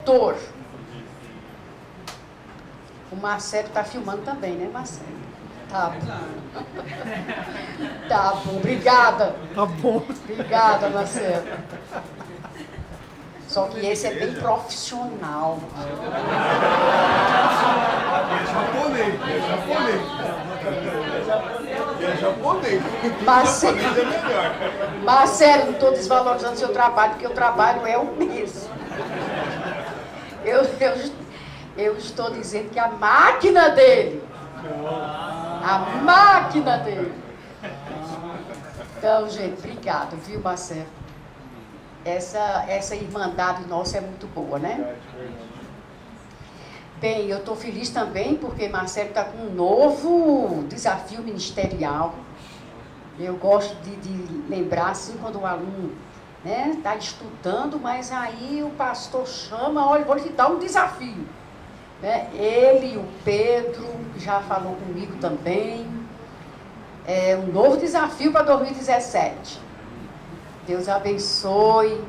preletor. O Marcelo está filmando também, né, Marcelo? Tá bom. Tá bom, obrigada. Tá bom. Obrigada, Marcelo. Só que esse é bem profissional. É japonês. Marcelo, não estou desvalorizando o seu trabalho, porque o trabalho é o mesmo. Eu estou dizendo que a máquina dele. Então, gente, obrigado, viu, Marcelo? Essa irmandade nossa é muito boa, né? Bem, eu estou feliz também porque Marcelo está com um novo desafio ministerial. Eu gosto de lembrar, assim, quando o aluno está estudando, mas aí o pastor chama, olha, vou lhe dar um desafio. Né? Ele e o Pedro, que já falou comigo também, é um novo desafio para 2017. Deus abençoe,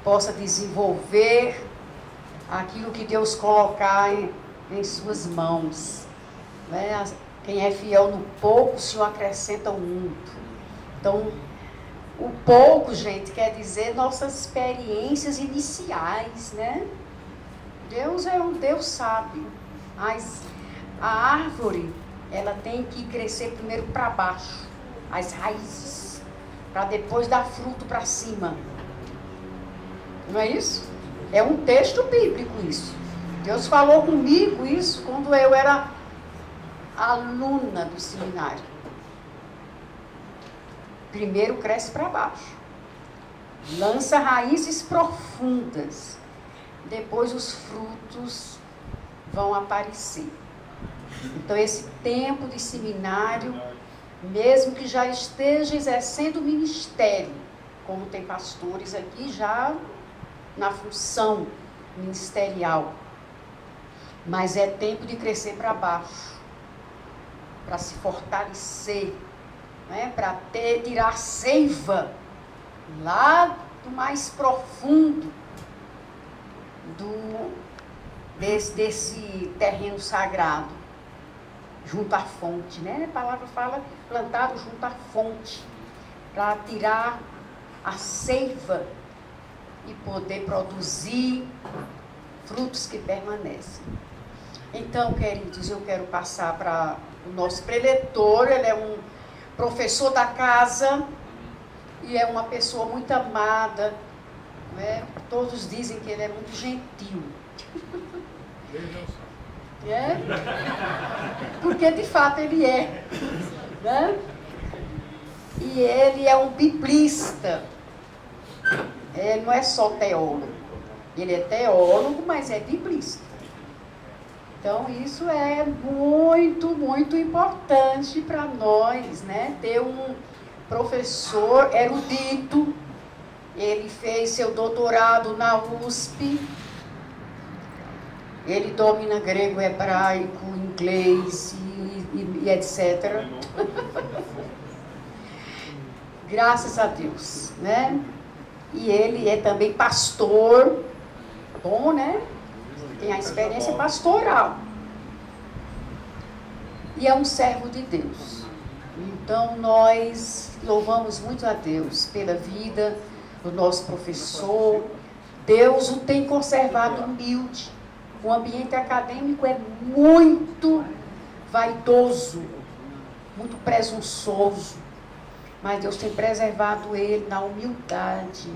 possa desenvolver aquilo que Deus colocar em suas mãos. Né? Quem é fiel no pouco, o Senhor acrescenta o muito. Então, o pouco, gente, quer dizer nossas experiências iniciais, né? Deus é um Deus sábio, mas a árvore, ela tem que crescer primeiro para baixo, as raízes, para depois dar fruto para cima. Não é isso? É um texto bíblico isso. Deus falou comigo isso quando eu era aluna do seminário. Primeiro cresce para baixo, lança raízes profundas, depois os frutos vão aparecer. Então esse tempo de seminário, mesmo que já esteja exercendo o ministério, como tem pastores aqui já na função ministerial, mas é tempo de crescer para baixo, para se fortalecer, né? Para tirar seiva lá do mais profundo desse terreno sagrado, junto à fonte, né? A palavra fala plantado junto à fonte, para tirar a seiva e poder produzir frutos que permanecem. Então, queridos, eu quero passar para o nosso preletor. Ele é um professor da casa e é uma pessoa muito amada, né? Todos dizem que ele é muito gentil. É? Porque de fato ele é, né? E ele é um biblista. Ele não é só teólogo. Ele é teólogo, mas é biblista. Então isso é muito, muito importante para nós, né? Ter um professor erudito. Ele fez seu doutorado na USP. Ele domina grego, hebraico, inglês e etc. Graças a Deus, né? E ele é também pastor, bom, né? Tem a experiência pastoral. E é um servo de Deus. Então nós louvamos muito a Deus pela vida do nosso professor. Deus o tem conservado humilde. O ambiente acadêmico é muito vaidoso, muito presunçoso, mas Deus tem preservado ele na humildade.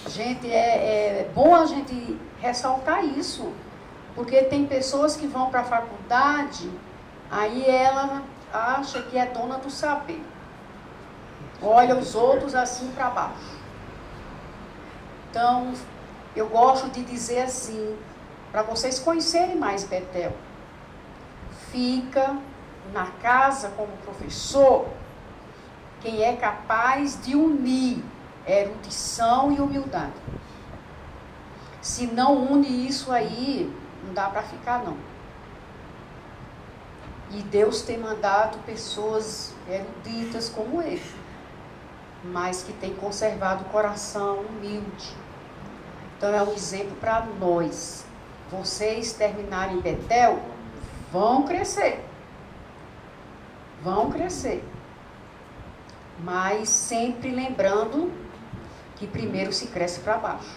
Gente, é bom a gente ressaltar isso, porque tem pessoas que vão para a faculdade, aí ela acha que é dona do saber, olha os outros assim para baixo. Então, eu gosto de dizer assim, para vocês conhecerem mais Betel, fica na casa como professor quem é capaz de unir erudição e humildade. Se não une isso aí, não dá para ficar não. E Deus tem mandado pessoas eruditas como ele, mas que tem conservado o coração humilde. Então é um exemplo para nós. Vocês terminarem Betel, vão crescer. Vão crescer. Mas sempre lembrando que primeiro se cresce para baixo.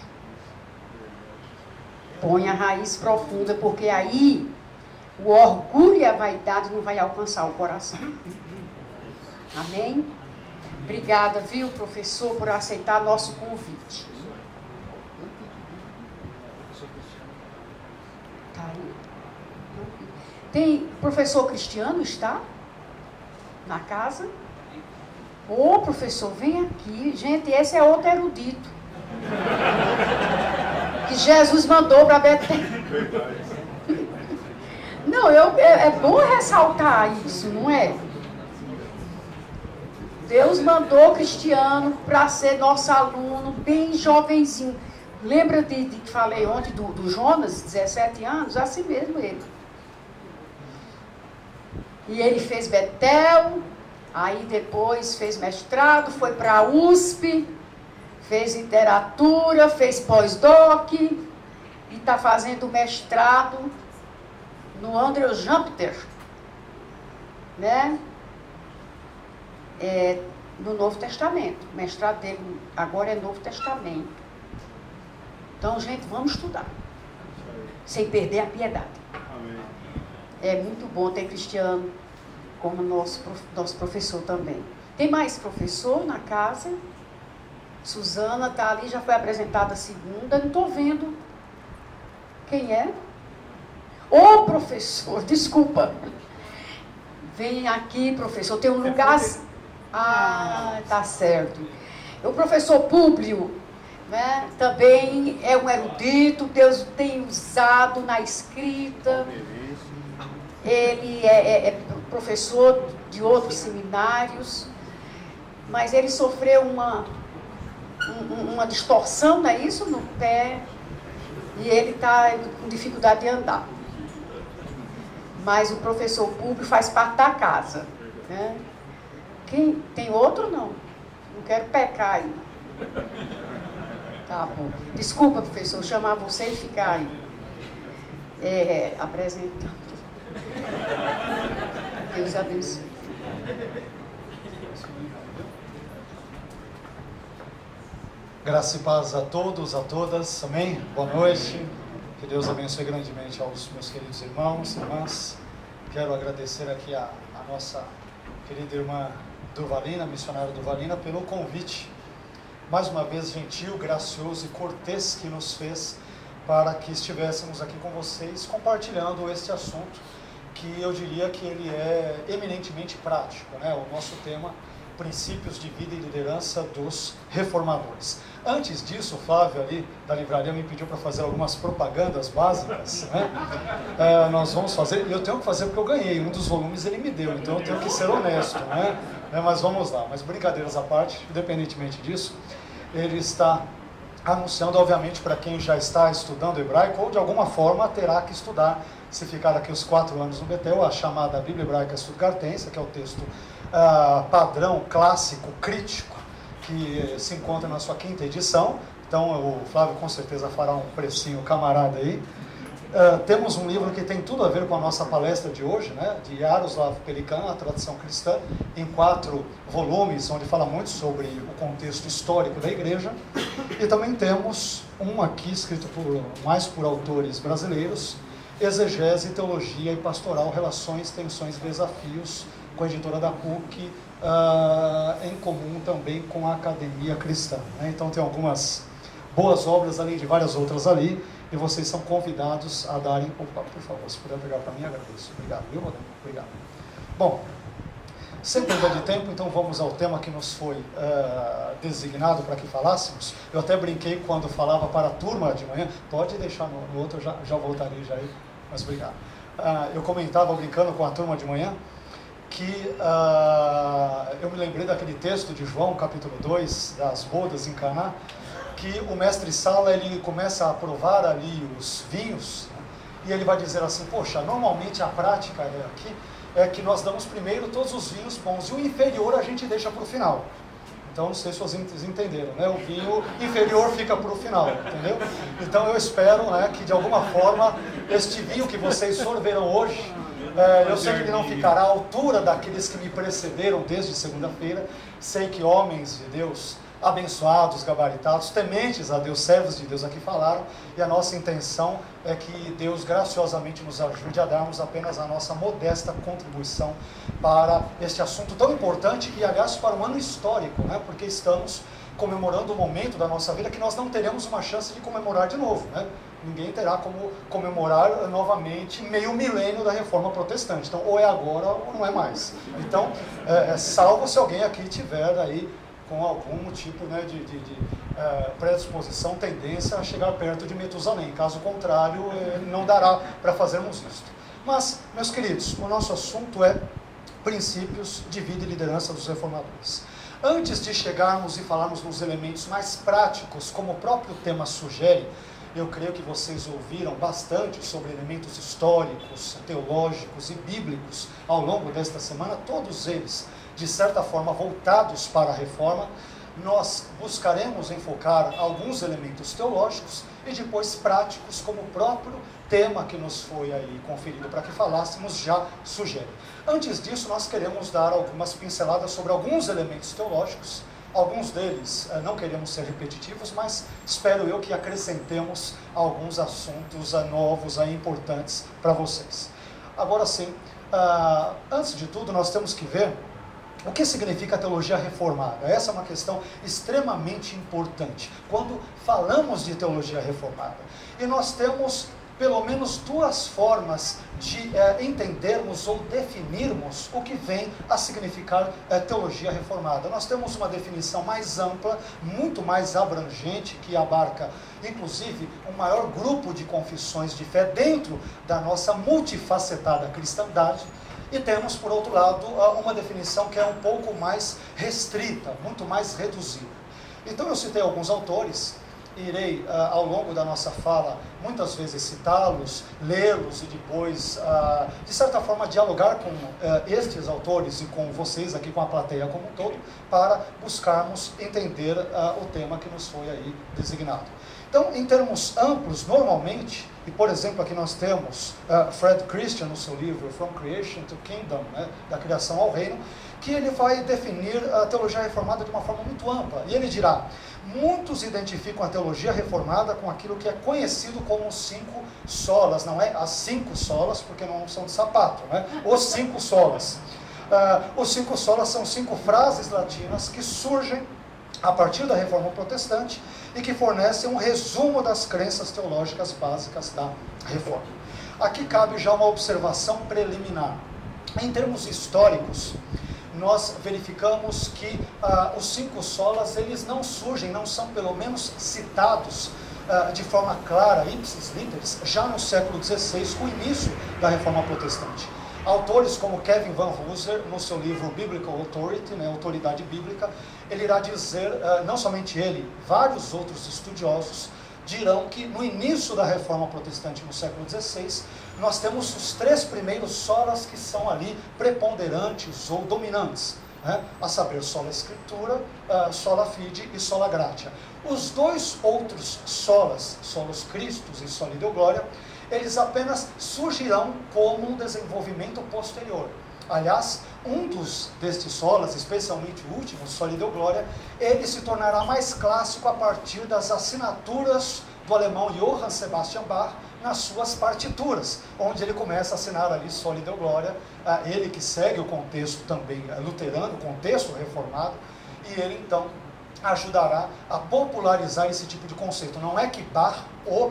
Põe a raiz profunda, porque aí o orgulho e a vaidade não vai alcançar o coração. Amém? Obrigada, viu, professor, por aceitar nosso convite. Tá aí. Tem professor Cristiano, está? Na casa? Ô, professor, vem aqui. Gente, esse é outro erudito. Que Jesus mandou para Betel. Não, é bom ressaltar isso, não é? Deus mandou Cristiano para ser nosso aluno, bem jovenzinho. Lembra de que falei ontem do Jonas, 17 anos? Assim mesmo ele. E ele fez Betel, aí depois fez mestrado, foi para a USP, fez literatura, fez pós-doc e está fazendo mestrado no Andrew Jumper, né? No Novo Testamento. O mestrado dele agora é Novo Testamento. Então, gente, vamos estudar. Sem perder a piedade. Amém. É muito bom ter Cristiano como nosso professor também. Tem mais professor na casa? Suzana está ali, já foi apresentada a segunda. Não estou vendo. Quem é? Ô, professor, desculpa. Vem aqui, professor. Tem um lugar... Ah, tá certo. O professor Públio, né, também é um erudito, Deus tem usado na escrita. Ele é professor de outros seminários, mas ele sofreu uma distorção, não é isso? No pé, e ele está com dificuldade de andar. Mas o professor Públio faz parte da casa, né? Quem, tem outro não? Não quero pecar aí. Tá bom. Desculpa, professor, chamar você e ficar aí. Apresentando. Deus abençoe. Graça e paz a todos, a todas. Amém? Boa noite. Que Deus abençoe grandemente aos meus queridos irmãos e irmãs. Quero agradecer aqui a nossa querida irmã Durvalina, missionária Durvalina, pelo convite, mais uma vez gentil, gracioso e cortês que nos fez para que estivéssemos aqui com vocês compartilhando este assunto que eu diria que ele é eminentemente prático, né? O nosso tema, princípios de vida e liderança dos reformadores. Antes disso, o Flávio ali da livraria me pediu para fazer algumas propagandas básicas, né? Nós vamos fazer, e eu tenho que fazer porque eu ganhei, um dos volumes ele me deu, então eu tenho que ser honesto, né? Mas vamos lá, mas brincadeiras à parte, independentemente disso, ele está anunciando, obviamente, para quem já está estudando hebraico, ou de alguma forma terá que estudar, se ficar aqui os 4 anos no Betel, a chamada Bíblia Hebraica Stuttgartense, que é o texto padrão, clássico, crítico, que se encontra na sua 5ª edição. Então o Flávio com certeza fará um precinho camarada aí. Temos um livro que tem tudo a ver com a nossa palestra de hoje, né, de Jaroslav Pelikan, a tradição cristã, em 4 volumes, onde fala muito sobre o contexto histórico da igreja. E também temos um aqui escrito mais por autores brasileiros, Exegese, Teologia e Pastoral, Relações, Tensões e Desafios, com a editora da PUC, em comum também com a Academia Cristã, né? Então tem algumas boas obras, além de várias outras ali, e vocês são convidados a darem... Opa, por favor, se puder pegar para mim, agradeço. Obrigado, viu, Rodrigo? Obrigado. Bom, sem perda de tempo, então vamos ao tema que nos foi designado para que falássemos. Eu até brinquei quando falava para a turma de manhã, pode deixar no outro, eu já voltarei já aí, mas obrigado. Eu comentava brincando com a turma de manhã, que eu me lembrei daquele texto de João, capítulo 2, das bodas em Caná, que o mestre Sala, ele começa a provar ali os vinhos, né, e ele vai dizer assim, poxa, normalmente a prática aqui é que nós damos primeiro todos os vinhos bons, e o inferior a gente deixa para o final. Então, não sei se vocês entenderam, né? O vinho inferior fica para o final, entendeu? Então, eu espero, né, que de alguma forma, este vinho que vocês sorverão hoje, eu sei que ele não ficará à altura daqueles que me precederam desde segunda-feira. Sei que homens de Deus, abençoados, gabaritados, tementes a Deus, servos de Deus aqui falaram, e a nossa intenção é que Deus graciosamente nos ajude a darmos apenas a nossa modesta contribuição para este assunto tão importante e, aliás, para um ano histórico, né? Porque estamos comemorando um momento da nossa vida que nós não teremos uma chance de comemorar de novo, né? Ninguém terá como comemorar novamente meio milênio da Reforma Protestante. Então, ou é agora ou não é mais. Então, salvo se alguém aqui tiver aí com algum tipo, né, de predisposição, tendência a chegar perto de Metusalém. Caso contrário, não dará para fazermos isto. Mas, meus queridos, o nosso assunto é princípios de vida e liderança dos reformadores. Antes de chegarmos e falarmos nos elementos mais práticos, como o próprio tema sugere, eu creio que vocês ouviram bastante sobre elementos históricos, teológicos e bíblicos ao longo desta semana, todos eles, de certa forma, voltados para a reforma. Nós buscaremos enfocar alguns elementos teológicos e depois práticos, como o próprio tema que nos foi aí conferido para que falássemos já sugere. Antes disso, nós queremos dar algumas pinceladas sobre alguns elementos teológicos. Alguns deles não queremos ser repetitivos, mas espero eu que acrescentemos alguns assuntos novos, importantes para vocês. Agora sim, antes de tudo, nós temos que ver o que significa a teologia reformada. Essa é uma questão extremamente importante quando falamos de teologia reformada. E nós temos pelo menos duas formas de entendermos ou definirmos o que vem a significar teologia reformada. Nós temos uma definição mais ampla, muito mais abrangente, que abarca inclusive um maior grupo de confissões de fé dentro da nossa multifacetada cristandade. E temos, por outro lado, uma definição que é um pouco mais restrita, muito mais reduzida. Então eu citei alguns autores, irei ao longo da nossa fala muitas vezes citá-los, lê-los e depois, de certa forma, dialogar com estes autores e com vocês aqui, com a plateia como um todo, para buscarmos entender o tema que nos foi aí designado. Então, em termos amplos, normalmente, e por exemplo aqui nós temos Fred Christian no seu livro From Creation to Kingdom, né, da criação ao reino, que ele vai definir a teologia reformada de uma forma muito ampla. E ele dirá: muitos identificam a teologia reformada com aquilo que é conhecido como os 5 solas, não é as 5 solas, porque não são de sapato, né? Os 5 solas. Os 5 solas são 5 frases latinas que surgem a partir da Reforma Protestante e que fornecem um resumo das crenças teológicas básicas da Reforma. Aqui cabe já uma observação preliminar. Em termos históricos, nós verificamos que os 5 solas, eles não surgem, não são pelo menos citados de forma clara, ipsis literis, já no século XVI, com o início da Reforma Protestante. Autores como Kevin Van Hooser, no seu livro Biblical Authority, né, Autoridade Bíblica, ele irá dizer, não somente ele, vários outros estudiosos dirão que no início da Reforma Protestante no século XVI, nós temos os 3 primeiros solas que são ali preponderantes ou dominantes, né? A saber, sola Escritura, sola Fide e sola Gratia. Os 2 outros solas, solos Christus e sola Deo Gloria, eles apenas surgirão como um desenvolvimento posterior. Aliás, um destes solas, especialmente o último, Soli Deo Gloria, ele se tornará mais clássico a partir das assinaturas do alemão Johann Sebastian Bach nas suas partituras, onde ele começa a assinar ali Soli Deo Gloria, ele que segue o contexto também luterano, o contexto reformado, e ele então ajudará a popularizar esse tipo de conceito. Não é que Bach o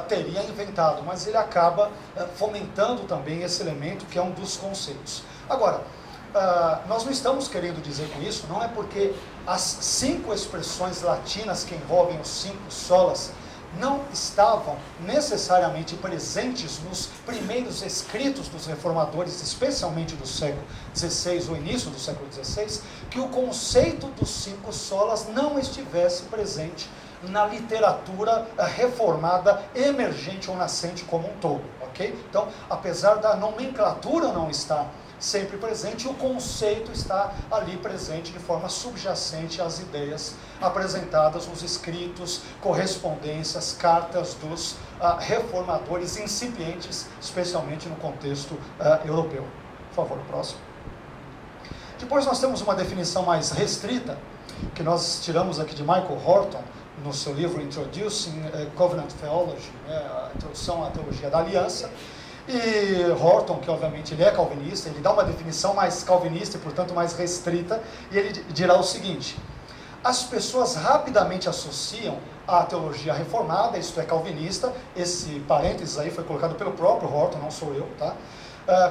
teria inventado, mas ele acaba fomentando também esse elemento que é um dos conceitos. Agora, nós não estamos querendo dizer com isso, não é porque as 5 expressões latinas que envolvem os 5 solas não estavam necessariamente presentes nos primeiros escritos dos reformadores, especialmente do século XVI ou início do século XVI, que o conceito dos 5 solas não estivesse presente na literatura reformada emergente ou nascente como um todo, ok? Então, apesar da nomenclatura não estar sempre presente, e o conceito está ali presente de forma subjacente às ideias apresentadas nos escritos, correspondências, cartas dos reformadores incipientes, especialmente no contexto europeu. Por favor, o próximo. Depois nós temos uma definição mais restrita, que nós tiramos aqui de Michael Horton, no seu livro Introducing Covenant Theology, a introdução à teologia da aliança. E Horton, que obviamente ele é calvinista, ele dá uma definição mais calvinista e portanto mais restrita, e ele dirá o seguinte: as pessoas rapidamente associam a teologia reformada, isto é, calvinista, esse parênteses aí foi colocado pelo próprio Horton, não sou eu, tá?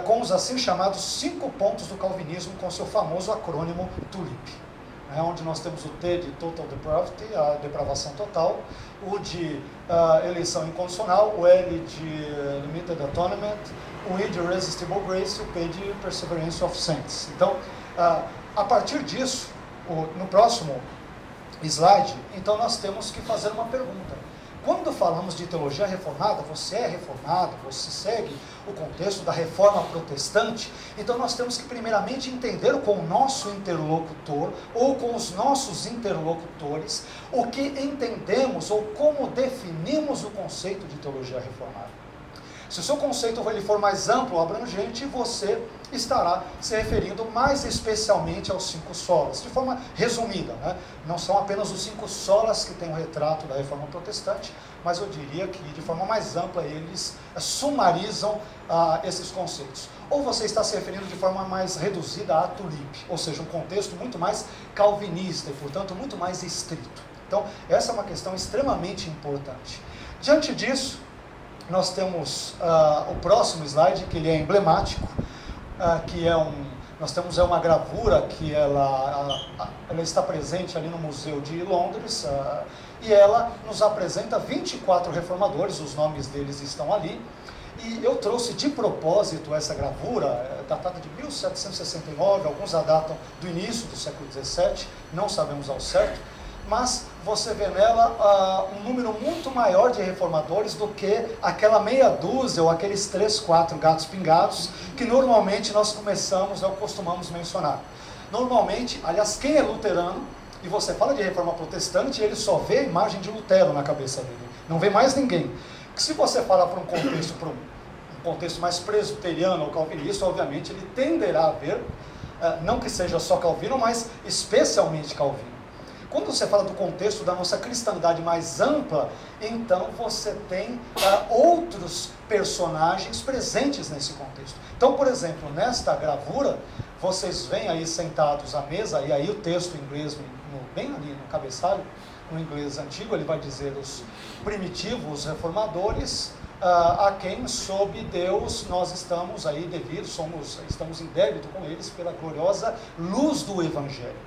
Com os assim chamados 5 pontos do calvinismo, com seu famoso acrônimo TULIP. Onde nós temos o T de Total Depravity, a depravação total, o de eleição incondicional, o L de Limited Atonement, o I de Irresistible Grace e o P de Perseverance of Saints. Então, a partir disso, no próximo slide, então nós temos que fazer uma pergunta. Quando falamos de teologia reformada, você é reformado, você segue o contexto da reforma protestante, então nós temos que primeiramente entender com o nosso interlocutor, ou com os nossos interlocutores, o que entendemos ou como definimos o conceito de teologia reformada. Se o seu conceito ele for mais amplo ou abrangente, você estará se referindo mais especialmente aos 5 solas, de forma resumida, né? Não são apenas os 5 solas que têm o retrato da reforma protestante, mas eu diria que de forma mais ampla eles sumarizam esses conceitos. Ou você está se referindo de forma mais reduzida à TULIP, ou seja, um contexto muito mais calvinista e, portanto, muito mais estrito. Então, essa é uma questão extremamente importante. Diante disso, nós temos o próximo slide, que ele é emblemático, que é nós temos uma gravura que ela está presente ali no Museu de Londres, e ela nos apresenta 24 reformadores, os nomes deles estão ali, e eu trouxe de propósito essa gravura, datada de 1769, alguns a datam do início do século XVII, não sabemos ao certo, mas você vê nela um número muito maior de reformadores do que aquela meia dúzia ou aqueles 3, 4 gatos pingados que normalmente nós costumamos mencionar. Normalmente, aliás, quem é luterano, e você fala de reforma protestante, ele só vê a imagem de Lutero na cabeça dele, não vê mais ninguém. Se você fala para um contexto mais presbiteriano ou calvinista, obviamente ele tenderá a ver, não que seja só Calvino, mas especialmente Calvino. Quando você fala do contexto da nossa cristandade mais ampla, então você tem outros personagens presentes nesse contexto. Então, por exemplo, nesta gravura, vocês veem aí sentados à mesa, e aí o texto em inglês, bem ali no cabeçalho, no inglês antigo, ele vai dizer os primitivos reformadores, a quem sob Deus nós estamos aí devidos, estamos em débito com eles pela gloriosa luz do Evangelho.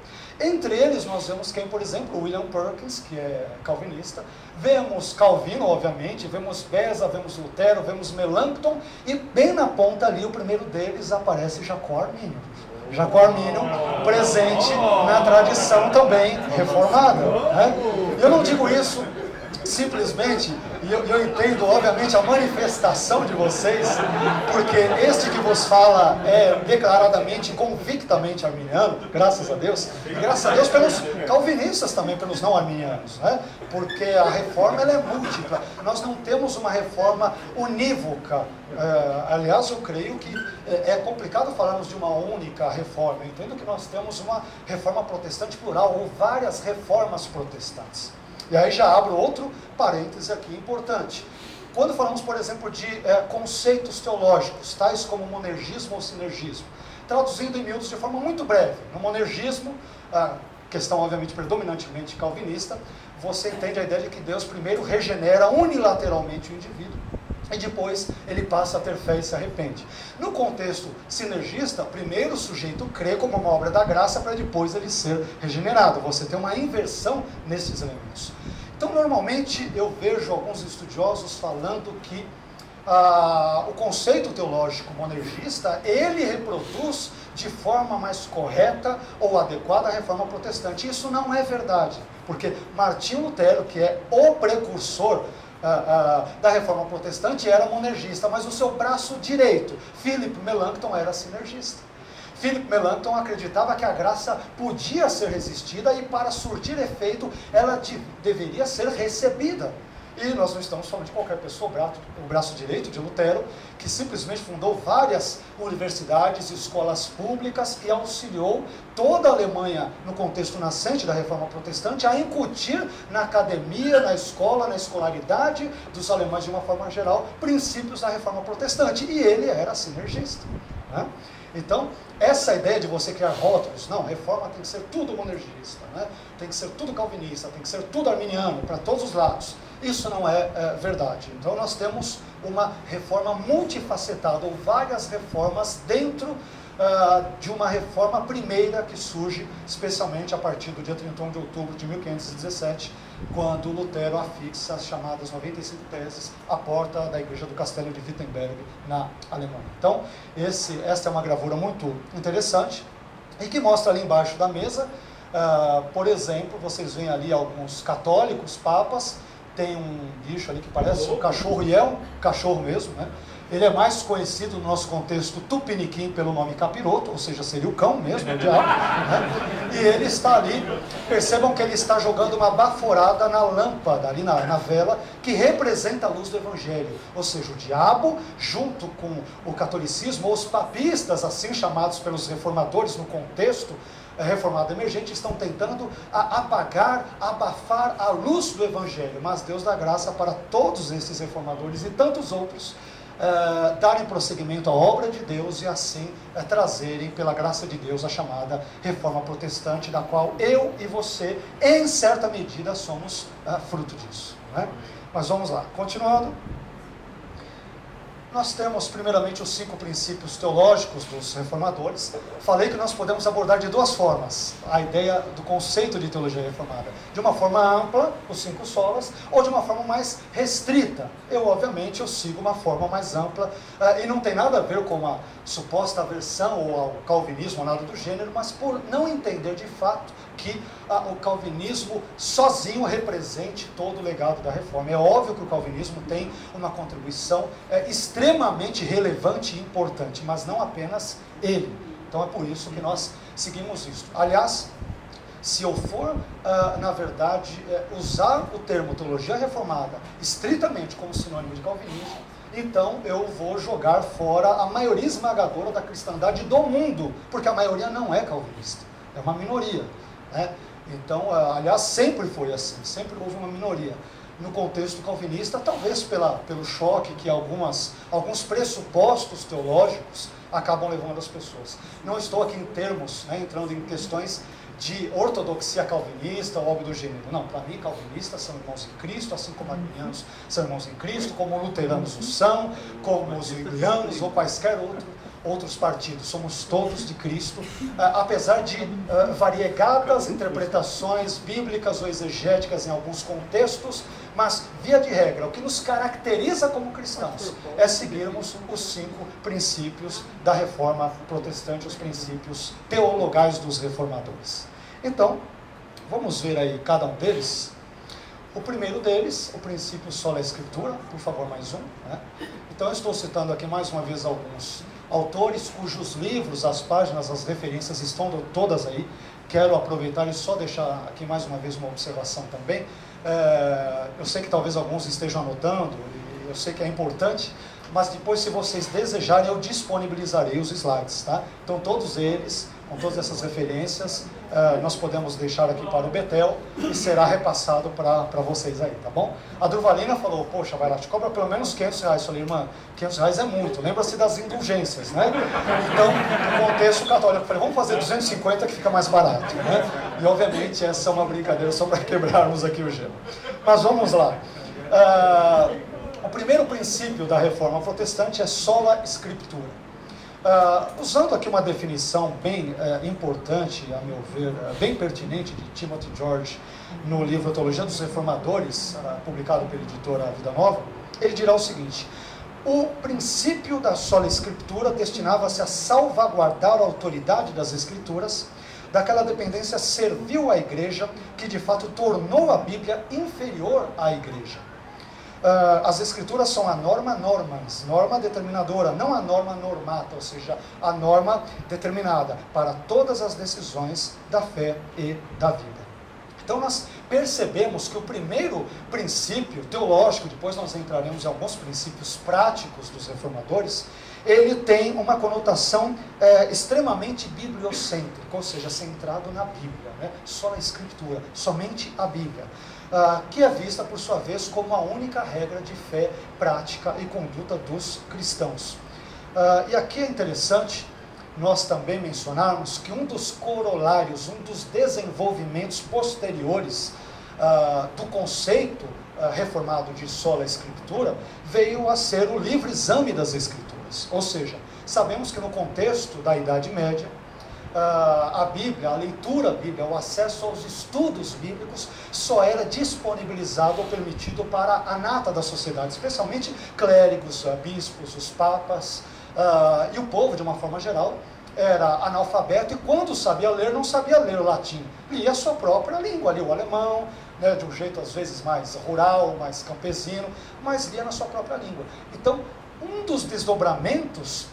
Entre eles nós vemos quem, por exemplo, William Perkins, que é calvinista, vemos Calvino, obviamente, vemos Beza, vemos Lutero, vemos Melanchthon, e bem na ponta ali, o primeiro deles aparece Jacó Armínio. Jacó Armínio presente na tradição também reformada, né? Eu não digo isso simplesmente, e eu entendo obviamente a manifestação de vocês, porque este que vos fala é declaradamente, convictamente arminiano, graças a Deus, e graças a Deus pelos calvinistas também, pelos não arminianos, né? Porque a reforma ela é múltipla, nós não temos uma reforma unívoca. Aliás, eu creio que é complicado falarmos de uma única reforma. Eu entendo que nós temos uma reforma protestante plural, ou várias reformas protestantes. E aí já abro outro parêntese aqui importante. Quando falamos, por exemplo, de conceitos teológicos, tais como monergismo ou sinergismo, traduzindo em miúdos de forma muito breve, no monergismo, questão obviamente predominantemente calvinista, você entende a ideia de que Deus primeiro regenera unilateralmente o indivíduo, e depois ele passa a ter fé e se arrepende. No contexto sinergista, primeiro o sujeito crê como uma obra da graça para depois ele ser regenerado. Você tem uma inversão nesses elementos. Então, normalmente, eu vejo alguns estudiosos falando que o conceito teológico monergista, ele reproduz de forma mais correta ou adequada a reforma protestante. Isso não é verdade, porque Martinho Lutero, que é o precursor da reforma protestante, era monergista, mas o seu braço direito, Philip Melanchthon, era sinergista. Philip Melanchthon acreditava que a graça podia ser resistida e para surtir efeito ela deveria ser recebida. E nós não estamos falando de qualquer pessoa, o braço direito de Lutero, que simplesmente fundou várias universidades e escolas públicas e auxiliou toda a Alemanha, no contexto nascente da Reforma Protestante, a incutir na academia, na escola, na escolaridade dos alemães de uma forma geral, princípios da Reforma Protestante. E ele era sinergista, né? Então, essa ideia de você criar rótulos, não, reforma tem que ser tudo monergista, né? Tem que ser tudo calvinista, tem que ser tudo arminiano, para todos os lados. Isso não é verdade. Então nós temos uma reforma multifacetada, ou várias reformas dentro de uma reforma primeira que surge especialmente a partir do dia 31 de outubro de 1517, quando Lutero afixa as chamadas 95 teses à porta da igreja do Castelo de Wittenberg, na Alemanha. Então, esta é uma gravura muito interessante e que mostra ali embaixo da mesa, por exemplo, vocês veem ali alguns católicos, papas. Tem um bicho ali que parece um cachorro, e é um cachorro mesmo, né? Ele é mais conhecido no nosso contexto tupiniquim pelo nome capiroto, ou seja, seria o cão mesmo, o diabo, né? E ele está ali, percebam que ele está jogando uma baforada na lâmpada, ali na vela, que representa a luz do Evangelho. Ou seja, o diabo, junto com o catolicismo, ou os papistas, assim chamados pelos reformadores no contexto reformado emergente, estão tentando apagar, abafar a luz do Evangelho, mas Deus dá graça para todos esses reformadores e tantos outros darem prosseguimento à obra de Deus e assim trazerem, pela graça de Deus, a chamada Reforma Protestante, da qual eu e você, em certa medida, somos fruto disso, né? Mas vamos lá, continuando. Nós temos primeiramente os 5 princípios teológicos dos reformadores. Falei que nós podemos abordar de 2 formas a ideia do conceito de teologia reformada. De uma forma ampla, os 5 solas, ou de uma forma mais restrita. Eu sigo uma forma mais ampla, e não tem nada a ver com a suposta aversão ou ao calvinismo ou nada do gênero, mas por não entender de fato que o calvinismo sozinho represente todo o legado da reforma. É óbvio que o calvinismo tem uma contribuição extremamente relevante e importante, mas não apenas ele. Então é por isso que nós seguimos isso. Aliás, se eu for, na verdade, usar o termo teologia reformada estritamente como sinônimo de calvinismo, então eu vou jogar fora a maioria esmagadora da cristandade do mundo, porque a maioria não é calvinista, é uma minoria, né? Então, aliás, sempre foi assim, sempre houve uma minoria. No contexto calvinista, talvez pelo choque que alguns pressupostos teológicos acabam levando as pessoas. Não estou aqui em termos, entrando em questões de ortodoxia calvinista ou algo do gênero. Não, para mim, calvinistas são irmãos em Cristo, assim como arminianos são irmãos em Cristo, como luteranos o são, como os lilianos ou quaisquer outros partidos. Somos todos de Cristo, apesar de variegadas interpretações bíblicas ou exegéticas em alguns contextos, mas, via de regra, o que nos caracteriza como cristãos é seguirmos os 5 princípios da Reforma Protestante, os princípios teologais dos reformadores. Então, vamos ver aí cada um deles. O primeiro deles, o princípio sola escritura, por favor, mais um, né? Então, eu estou citando aqui mais uma vez alguns autores cujos livros, as páginas, as referências estão todas aí. Quero aproveitar e só deixar aqui mais uma vez uma observação também. Eu sei que talvez alguns estejam anotando, e eu sei que é importante, mas depois, se vocês desejarem, eu disponibilizarei os slides, tá? Então, todos eles, com todas essas referências, nós podemos deixar aqui para o Betel e será repassado para vocês aí, tá bom? A Durvalina falou, poxa, vai lá, te cobra pelo menos R$500. Eu falei, irmã, R$500 é muito, lembra-se das indulgências, né? Então, no contexto católico, eu falei, vamos fazer 250 que fica mais barato, né? E, obviamente, essa é uma brincadeira só para quebrarmos aqui o gelo. Mas vamos lá. O primeiro princípio da Reforma Protestante é sola scriptura. Usando aqui uma definição bem importante, a meu ver, bem pertinente, de Timothy George, no livro Teologia dos Reformadores, publicado pela editora Vida Nova, ele dirá o seguinte: o princípio da sola escritura destinava-se a salvaguardar a autoridade das escrituras daquela dependência servil à igreja que de fato tornou a Bíblia inferior à igreja. as escrituras são a norma normans, norma determinadora, não a norma normata, ou seja, a norma determinada para todas as decisões da fé e da vida. Então nós percebemos que o primeiro princípio teológico, depois nós entraremos em alguns princípios práticos dos reformadores, ele tem uma conotação extremamente bibliocêntrica, ou seja, centrado na Bíblia, né? Só na Escritura, somente a Bíblia, que é vista, por sua vez, como a única regra de fé, prática e conduta dos cristãos. E aqui é interessante nós também mencionarmos que um dos corolários, um dos desenvolvimentos posteriores do conceito reformado de sola escritura, veio a ser o livre exame das Escrituras. Ou seja, sabemos que no contexto da Idade Média, a Bíblia, a leitura bíblica, o acesso aos estudos bíblicos só era disponibilizado ou permitido para a nata da sociedade, especialmente clérigos, bispos, os papas, e o povo de uma forma geral era analfabeto, e quando sabia ler, não sabia ler o latim, lia a sua própria língua, lia o alemão, né, de um jeito às vezes mais rural, mais campesino, mas lia na sua própria língua. Então, um dos desdobramentos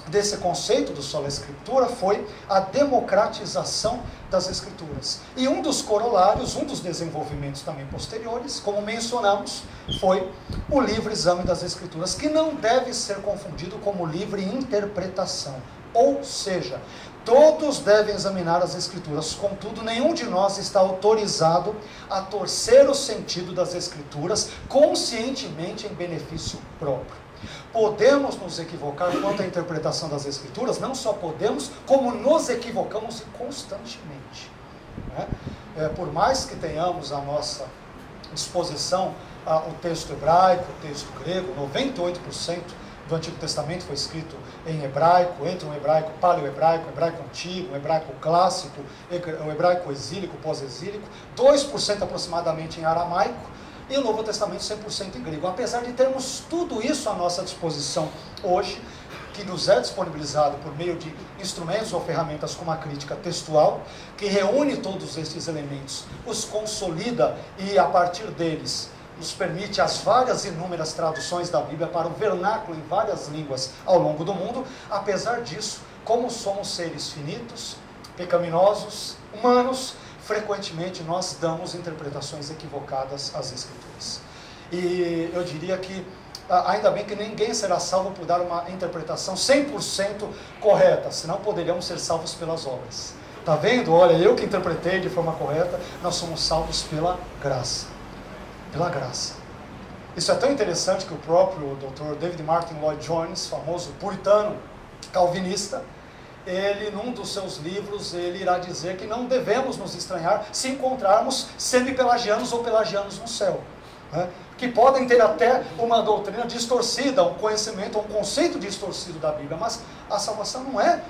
desse conceito do sola escritura foi a democratização das escrituras. E um dos corolários, um dos desenvolvimentos também posteriores, como mencionamos, foi o livre exame das escrituras, que não deve ser confundido como livre interpretação. Ou seja, todos devem examinar as escrituras, contudo, nenhum de nós está autorizado a torcer o sentido das escrituras conscientemente em benefício próprio. Podemos nos equivocar quanto à interpretação das Escrituras, não só podemos, como nos equivocamos constantemente, né? Por mais que tenhamos à nossa disposição o texto hebraico, o texto grego, 98% do Antigo Testamento foi escrito em hebraico, entre um hebraico paleo-hebraico, hebraico antigo, um hebraico clássico, o hebraico exílico, pós-exílico, 2% aproximadamente em aramaico, e o Novo Testamento 100% em grego. Apesar de termos tudo isso à nossa disposição hoje, que nos é disponibilizado por meio de instrumentos ou ferramentas como a crítica textual, que reúne todos estes elementos, os consolida e a partir deles nos permite as várias inúmeras traduções da Bíblia para o vernáculo em várias línguas ao longo do mundo. Apesar disso, como somos seres finitos, pecaminosos, humanos, frequentemente nós damos interpretações equivocadas às Escrituras. E eu diria que ainda bem que ninguém será salvo por dar uma interpretação 100% correta, senão poderíamos ser salvos pelas obras. Está vendo? Olha, eu que interpretei de forma correta, nós somos salvos pela graça. Pela graça. Isso é tão interessante que o próprio Dr. David Martin Lloyd Jones, famoso puritano calvinista, ele, num dos seus livros, ele irá dizer que não devemos nos estranhar se encontrarmos semi-pelagianos ou pelagianos no céu, né? Que podem ter até uma doutrina distorcida, um conhecimento, um conceito distorcido da Bíblia, mas a salvação não é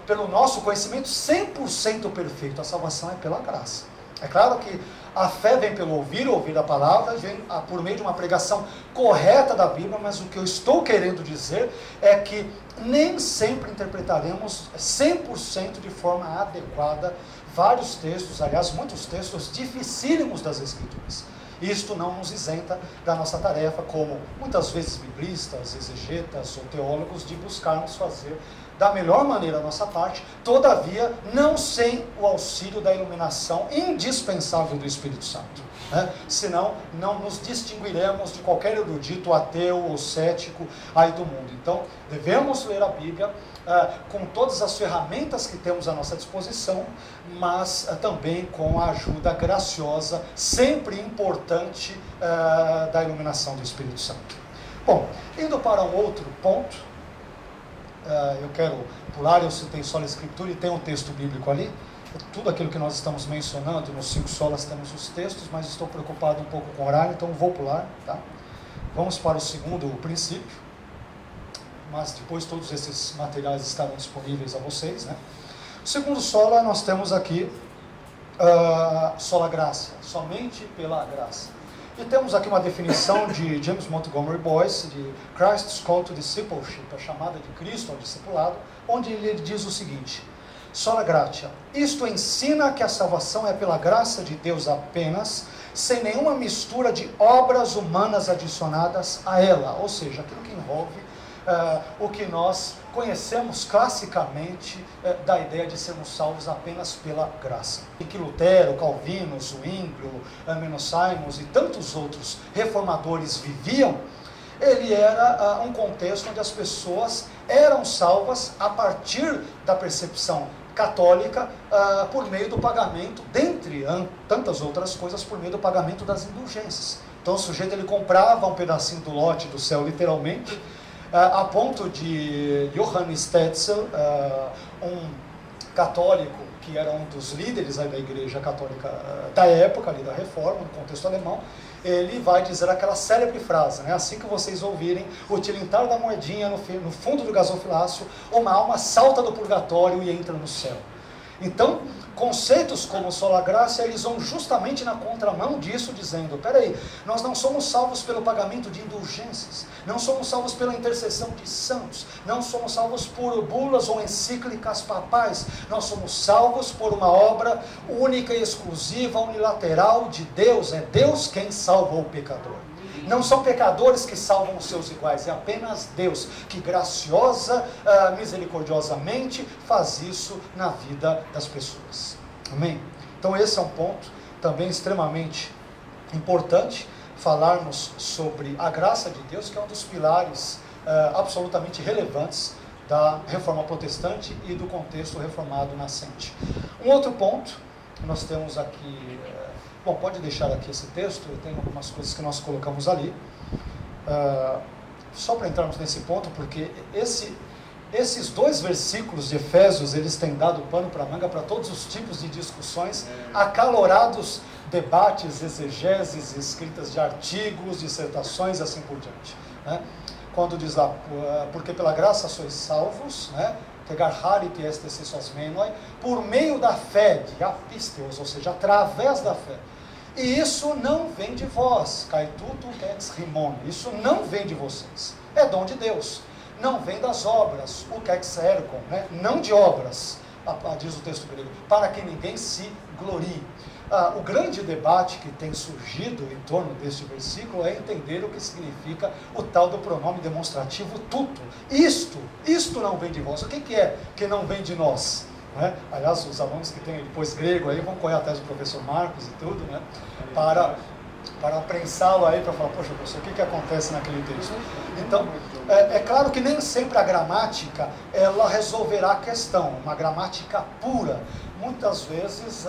pelo nosso conhecimento 100% perfeito, a salvação é pela graça. É claro que a fé vem pelo ouvir a palavra, vem por meio de uma pregação correta da Bíblia, mas o que eu estou querendo dizer é que nem sempre interpretaremos 100% de forma adequada vários textos, aliás, muitos textos dificílimos das Escrituras. Isto não nos isenta da nossa tarefa, como muitas vezes biblistas, exegetas ou teólogos, de buscarmos fazer da melhor maneira a nossa parte, todavia não sem o auxílio da iluminação indispensável do Espírito Santo, né? Senão não nos distinguiremos de qualquer erudito, ateu ou cético aí do mundo. Então devemos ler a Bíblia com todas as ferramentas que temos à nossa disposição, mas também com a ajuda graciosa, sempre importante, da iluminação do Espírito Santo. Bom, indo para um outro ponto, eu quero pular, eu citei sola escritura e tem um texto bíblico ali, tudo aquilo que nós estamos mencionando, nos 5 solas temos os textos, mas estou preocupado um pouco com o horário, então vou pular, tá? Vamos para o segundo princípio, mas depois todos esses materiais estarão disponíveis a vocês, né? O segundo sola, nós temos aqui sola graça, somente pela graça. E temos aqui uma definição de James Montgomery Boyce, de Christ's Call to Discipleship, a chamada de Cristo ao discipulado, onde ele diz o seguinte: sola gratia, isto ensina que a salvação é pela graça de Deus apenas, sem nenhuma mistura de obras humanas adicionadas a ela, ou seja, aquilo que envolve o que nós conhecemos classicamente da ideia de sermos salvos apenas pela graça. E que Lutero, Calvino, Zwinglio, Menno Simons e tantos outros reformadores viviam, ele era um contexto onde as pessoas eram salvas a partir da percepção católica por meio do pagamento, dentre tantas outras coisas, por meio do pagamento das indulgências. Então o sujeito ele comprava um pedacinho do lote do céu, literalmente, a ponto de Johannes Tetzel, um católico que era um dos líderes aí da igreja católica da época, ali da Reforma, no contexto alemão, ele vai dizer aquela célebre frase, né? Assim que vocês ouvirem o tilintar da moedinha no fundo do gasofilácio, uma alma salta do purgatório e entra no céu. Então, conceitos como sola graça, eles vão justamente na contramão disso, dizendo, peraí, nós não somos salvos pelo pagamento de indulgências, não somos salvos pela intercessão de santos, não somos salvos por bulas ou encíclicas papais, nós somos salvos por uma obra única e exclusiva, unilateral de Deus, é Deus quem salva o pecador. Não são pecadores que salvam os seus iguais, é apenas Deus que graciosa, misericordiosamente faz isso na vida das pessoas. Amém? Então esse é um ponto também extremamente importante, falarmos sobre a graça de Deus, que é um dos pilares absolutamente relevantes da reforma protestante e do contexto reformado nascente. Um outro ponto, nós temos aqui... Bom, pode deixar aqui esse texto, tem algumas coisas que nós colocamos ali, só para entrarmos nesse ponto, porque esses dois versículos de Efésios, eles têm dado pano para manga para todos os tipos de discussões, acalorados debates, exegeses, escritas de artigos, dissertações e assim por diante, né? Quando diz lá, porque pela graça sois salvos, né? Por meio da fé, de apisteos, ou seja, através da fé. E isso não vem de vós, isso não vem de vocês, é dom de Deus, não vem das obras, né? Não de obras, diz o texto grego, para que ninguém se glorie. O grande debate que tem surgido em torno deste versículo é entender o que significa o tal do pronome demonstrativo tuto. Isto não vem de vós. O que é que não vem de nós? Né? Aliás, os alunos que têm depois grego aí vão correr atrás do professor Marcos e tudo, né? Para prensá-lo aí, para falar, poxa, professor, o que acontece naquele texto? Então, é claro que nem sempre a gramática, ela resolverá a questão, uma gramática pura. Muitas vezes,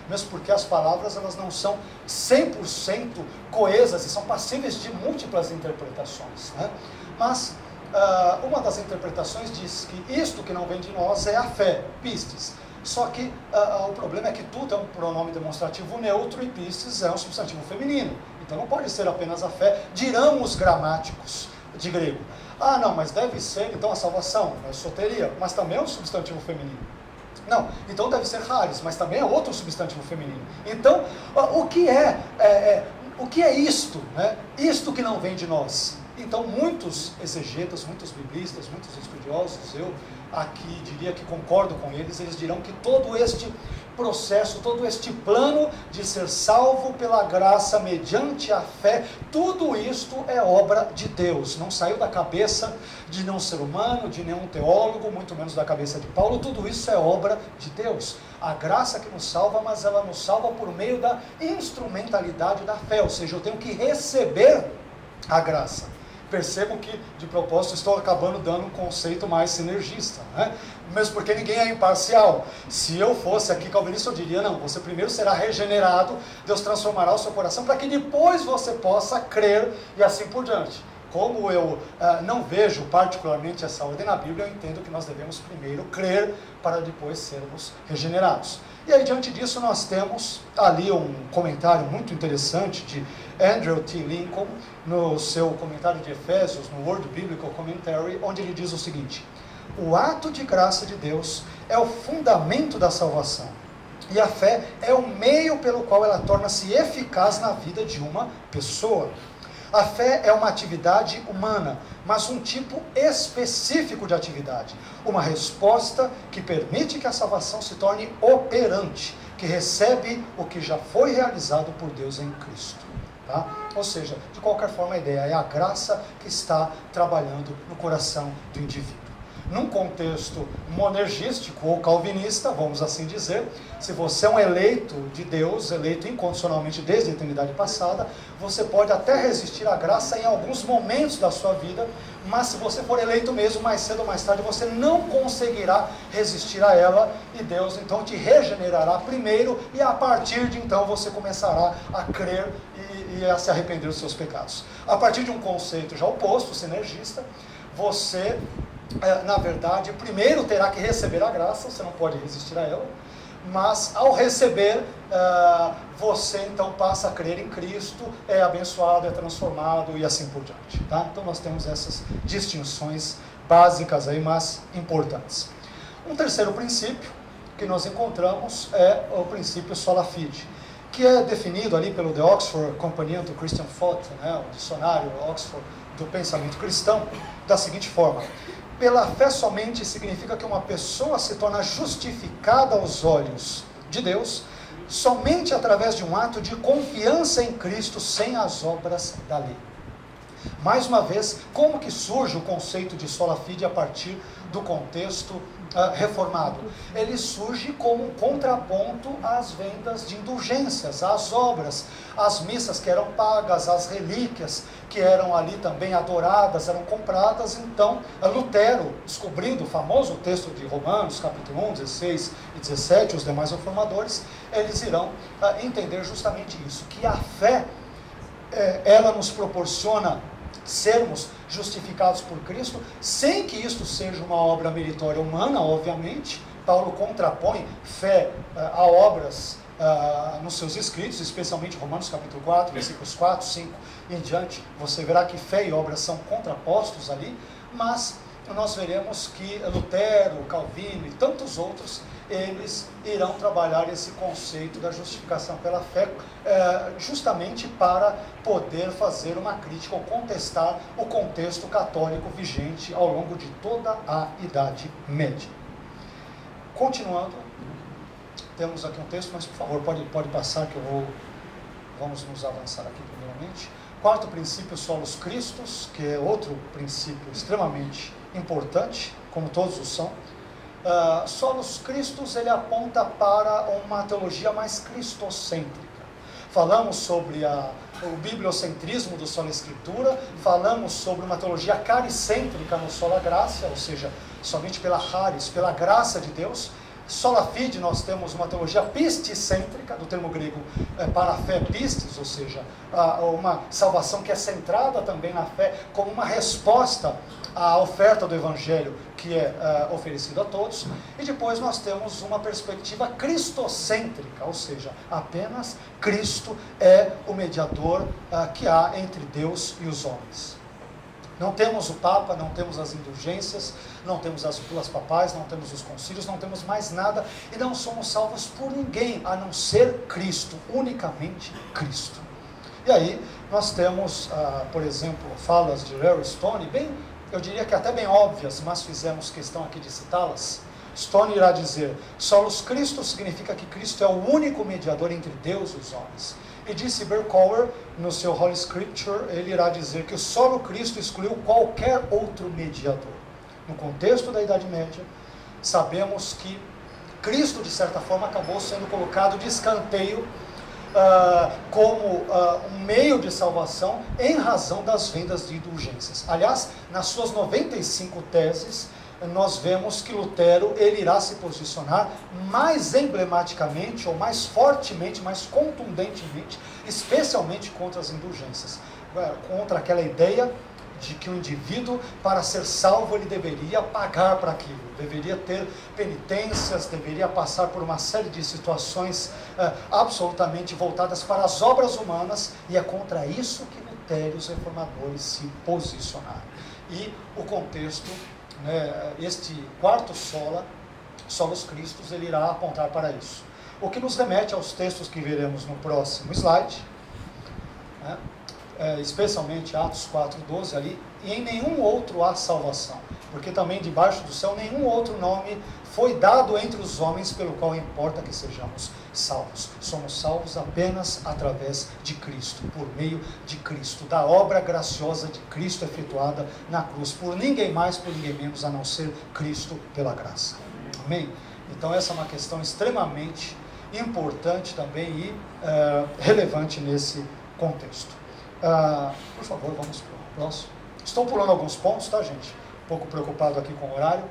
mesmo porque as palavras elas não são 100% coesas e são passíveis de múltiplas interpretações, né? Mas uma das interpretações diz que isto que não vem de nós é a fé, pistes. Só que o problema é que tudo é um pronome demonstrativo neutro e pistes é um substantivo feminino. Então não pode ser apenas a fé, dirão os gramáticos de grego. Não, mas deve ser então a salvação, a soteria, mas também é um substantivo feminino. Não, então deve ser charis, mas também é outro substantivo feminino. Então, o que é isto, né? Isto que não vem de nós. Então, muitos exegetas, muitos biblistas, muitos estudiosos, eu aqui diria que concordo com eles, eles dirão que todo este processo, todo este plano de ser salvo pela graça mediante a fé, tudo isto é obra de Deus, não saiu da cabeça de nenhum ser humano, de nenhum teólogo, muito menos da cabeça de Paulo, tudo isso é obra de Deus. A graça que nos salva, mas ela nos salva por meio da instrumentalidade da fé, ou seja, eu tenho que receber a graça. Percebam que, de propósito, estou acabando dando um conceito mais sinergista, né? Mesmo porque ninguém é imparcial. Se eu fosse aqui calvinista, eu diria, não, você primeiro será regenerado, Deus transformará o seu coração, para que depois você possa crer, e assim por diante. Como eu não vejo particularmente essa ordem na Bíblia, eu entendo que nós devemos primeiro crer, para depois sermos regenerados. E aí, diante disso, nós temos ali um comentário muito interessante de Andrew T. Lincoln, no seu comentário de Efésios, no World Biblical Commentary, onde ele diz o seguinte: o ato de graça de Deus é o fundamento da salvação, e a fé é o meio pelo qual ela torna-se eficaz na vida de uma pessoa. A fé é uma atividade humana, mas um tipo específico de atividade. Uma resposta que permite que a salvação se torne operante, que que recebe o que já foi realizado por Deus em Cristo. Tá? Ou seja, de qualquer forma a ideia é a graça que está trabalhando no coração do indivíduo. Num contexto monergístico ou calvinista, vamos assim dizer, se você é um eleito de Deus, eleito incondicionalmente desde a eternidade passada, você pode até resistir à graça em alguns momentos da sua vida, mas se você for eleito mesmo, mais cedo ou mais tarde, você não conseguirá resistir a ela, e Deus então te regenerará primeiro, e a partir de então você começará a crer e a se arrepender dos seus pecados. A partir de um conceito já oposto, sinergista, você, na verdade, primeiro terá que receber a graça, você não pode resistir a ela, mas ao receber, você então passa a crer em Cristo, é abençoado, é transformado e assim por diante. Tá? Então nós temos essas distinções básicas aí, mas importantes. Um terceiro princípio que nós encontramos é o princípio sola fide, que é definido ali pelo The Oxford Companion to Christian Thought, né, o dicionário Oxford do pensamento cristão, da seguinte forma: pela fé somente significa que uma pessoa se torna justificada aos olhos de Deus somente através de um ato de confiança em Cristo, sem as obras da lei. Mais uma vez, como que surge o conceito de sola fide a partir do contexto reformado? Ele surge como um contraponto às vendas de indulgências, às obras, às missas que eram pagas, às relíquias que eram ali também adoradas, eram compradas. Então, Lutero, descobrindo o famoso texto de Romanos, capítulo 1, 16 e 17, os demais reformadores, eles irão entender justamente isso, que a fé, ela nos proporciona sermos justificados por Cristo, sem que isto seja uma obra meritória humana, obviamente. Paulo contrapõe fé a obras nos seus escritos, especialmente Romanos capítulo 4, versículos 4, 5 e em diante. Você verá que fé e obras são contrapostos ali, mas nós veremos que Lutero, Calvino e tantos outros, eles irão trabalhar esse conceito da justificação pela fé, justamente para poder fazer uma crítica ou contestar o contexto católico vigente ao longo de toda a Idade Média. Continuando, temos aqui um texto, mas por favor, pode passar que vamos nos avançar aqui primeiramente. Quarto princípio, solos Christus, que é outro princípio extremamente importante, como todos os são. Solos Christus, ele aponta para uma teologia mais cristocêntrica. Falamos sobre o bibliocentrismo do sola escritura, falamos sobre uma teologia caricêntrica no sola gratia, ou seja, somente pela charis, pela graça de Deus. Sola fide, nós temos uma teologia pisticêntrica, do termo grego para a fé pistis, ou seja, uma salvação que é centrada também na fé, como uma resposta à oferta do Evangelho que é oferecida a todos. E depois nós temos uma perspectiva cristocêntrica, ou seja, apenas Cristo é o mediador que há entre Deus e os homens. Não temos o Papa, não temos as indulgências, não temos as bulas papais, não temos os concílios, não temos mais nada, e não somos salvos por ninguém, a não ser Cristo, unicamente Cristo. E aí nós temos, por exemplo, falas de Larry Stone, eu diria que até bem óbvias, mas fizemos questão aqui de citá-las. Stone irá dizer: solos Christus significa que Cristo é o único mediador entre Deus e os homens. E disse Berkouwer, no seu Holy Scripture, ele irá dizer que o solo Cristo excluiu qualquer outro mediador. No contexto da Idade Média, sabemos que Cristo, de certa forma, acabou sendo colocado de escanteio como um meio de salvação em razão das vendas de indulgências. Aliás, nas suas 95 teses, nós vemos que Lutero, ele irá se posicionar mais emblematicamente, ou mais fortemente, mais contundentemente, especialmente contra as indulgências, contra aquela ideia de que o indivíduo, para ser salvo, ele deveria pagar para aquilo, deveria ter penitências, deveria passar por uma série de situações absolutamente voltadas para as obras humanas, e é contra isso que Lutero e os reformadores se posicionaram. E o contexto, este quarto solos Christus, ele irá apontar para isso. O que nos remete aos textos que veremos no próximo slide, especialmente Atos 4:12 ali: e em nenhum outro há salvação, porque também debaixo do céu nenhum outro nome foi dado entre os homens pelo qual importa que sejamos salvos. Somos salvos apenas através de Cristo, por meio de Cristo, da obra graciosa de Cristo efetuada na cruz, por ninguém mais, por ninguém menos, a não ser Cristo pela graça. Amém? Então essa é uma questão extremamente importante também e relevante nesse contexto. Por favor, vamos para o próximo. Estou pulando alguns pontos, tá, gente? Um pouco preocupado aqui com o horário,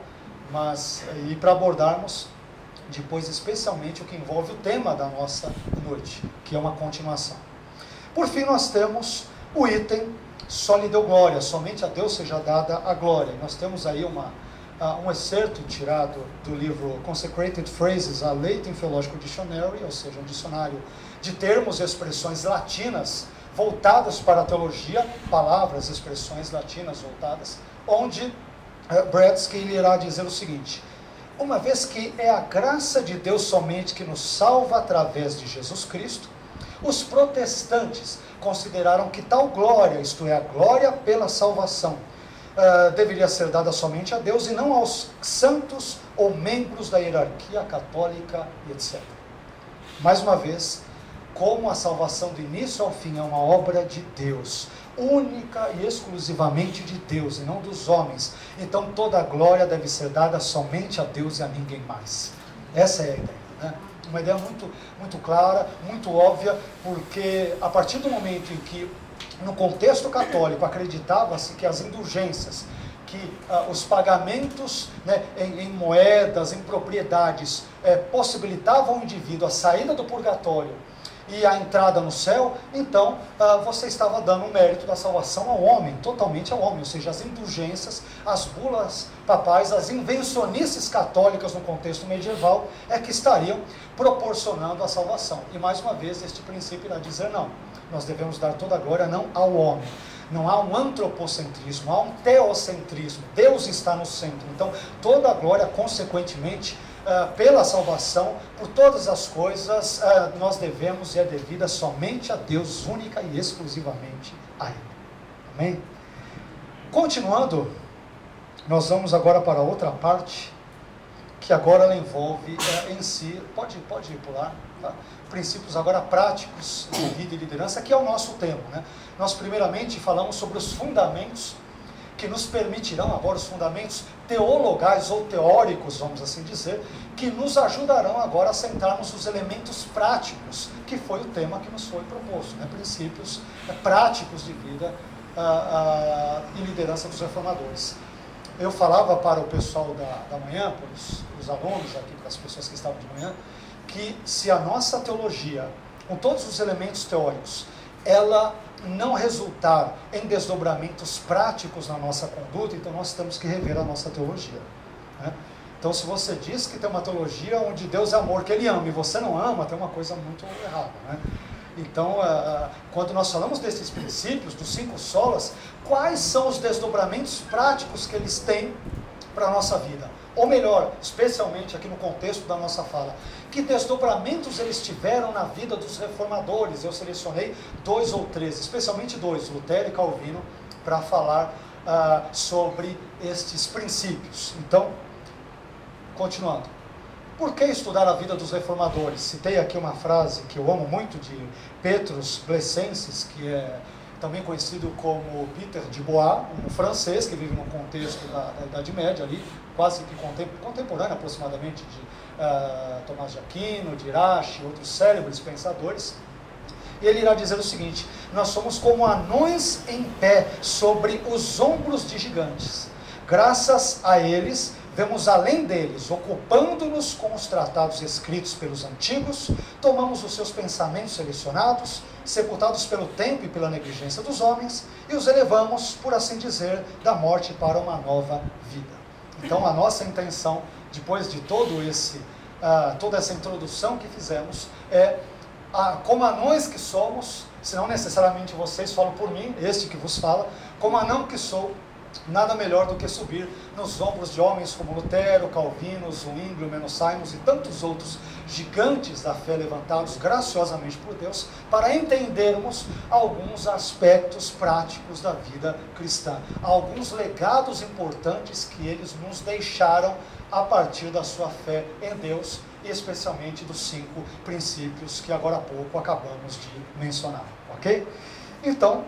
mas e para abordarmos depois especialmente o que envolve o tema da nossa noite, que é uma continuação. Por fim, nós temos o item só lhe deu glória, somente a Deus seja dada a glória. Nós temos aí um excerto tirado do livro Consecrated Phrases, a Leighton Theological Dictionary, ou seja, um dicionário de termos e expressões latinas voltadas para a teologia, palavras, expressões latinas voltadas, onde Brodsky irá dizer o seguinte: uma vez que é a graça de Deus somente que nos salva através de Jesus Cristo, os protestantes consideraram que tal glória, isto é, a glória pela salvação, deveria ser dada somente a Deus e não aos santos ou membros da hierarquia católica e etc. Mais uma vez, como a salvação do início ao fim é uma obra de Deus, única e exclusivamente de Deus e não dos homens, então toda a glória deve ser dada somente a Deus e a ninguém mais. Essa é a ideia, né? Uma ideia muito, muito clara, muito óbvia, porque a partir do momento em que no contexto católico acreditava-se que as indulgências, que os pagamentos, né, em moedas, em propriedades, possibilitavam ao indivíduo a saída do purgatório e a entrada no céu, então você estava dando o mérito da salvação ao homem, totalmente ao homem, ou seja, as indulgências, as bulas papais, as invencionices católicas no contexto medieval é que estariam proporcionando a salvação. E mais uma vez este princípio irá dizer não, nós devemos dar toda a glória não ao homem. Não há um antropocentrismo, há um teocentrismo. Deus está no centro. Então, toda a glória, consequentemente, pela salvação, por todas as coisas, nós devemos e é devida somente a Deus, única e exclusivamente a Ele. Amém? Continuando, nós vamos agora para outra parte, que agora ela envolve em si, pode pular, tá? Princípios agora práticos de vida e liderança, que é o nosso tema, né? Nós primeiramente falamos sobre os fundamentos que nos permitirão, agora os fundamentos teologais ou teóricos, vamos assim dizer, que nos ajudarão agora a sentarmos os elementos práticos, que foi o tema que nos foi proposto, né? Princípios práticos de vida e liderança dos reformadores. Eu falava para o pessoal da manhã, para os alunos aqui, para as pessoas que estavam de manhã, que se a nossa teologia, com todos os elementos teóricos, ela não resultar em desdobramentos práticos na nossa conduta, então nós temos que rever a nossa teologia, né? Então, se você diz que tem uma teologia onde Deus é amor, que Ele ama, e você não ama, tem uma coisa muito errada, né? Então, quando nós falamos desses princípios, dos 5 solas, quais são os desdobramentos práticos que eles têm para a nossa vida? Ou melhor, especialmente aqui no contexto da nossa fala, que desdobramentos eles tiveram na vida dos reformadores? Eu selecionei 2 ou 3, especialmente 2, Lutero e Calvino, para falar sobre estes princípios. Então, continuando. Por que estudar a vida dos reformadores? Citei aqui uma frase que eu amo muito de Petrus Blessensis, que é também conhecido como Peter de Bois, um francês que vive no contexto da Idade Média, ali, quase que contemporâneo aproximadamente de Tomás de Aquino, de Irache, outros célebres pensadores. E ele irá dizer o seguinte: nós somos como anões em pé sobre os ombros de gigantes. Graças a eles, vemos além deles, ocupando-nos com os tratados escritos pelos antigos, tomamos os seus pensamentos selecionados, sepultados pelo tempo e pela negligência dos homens, e os elevamos, por assim dizer, da morte para uma nova vida. Então, a nossa intenção, depois de toda essa introdução que fizemos, é, como anões que somos, se não necessariamente vocês, falo por mim, este que vos fala, como anão que sou, nada melhor do que subir nos ombros de homens como Lutero, Calvino, Zwingli, Menos Simons e tantos outros gigantes da fé levantados graciosamente por Deus, para entendermos alguns aspectos práticos da vida cristã, alguns legados importantes que eles nos deixaram a partir da sua fé em Deus, e especialmente dos 5 princípios que agora há pouco acabamos de mencionar, ok? Então,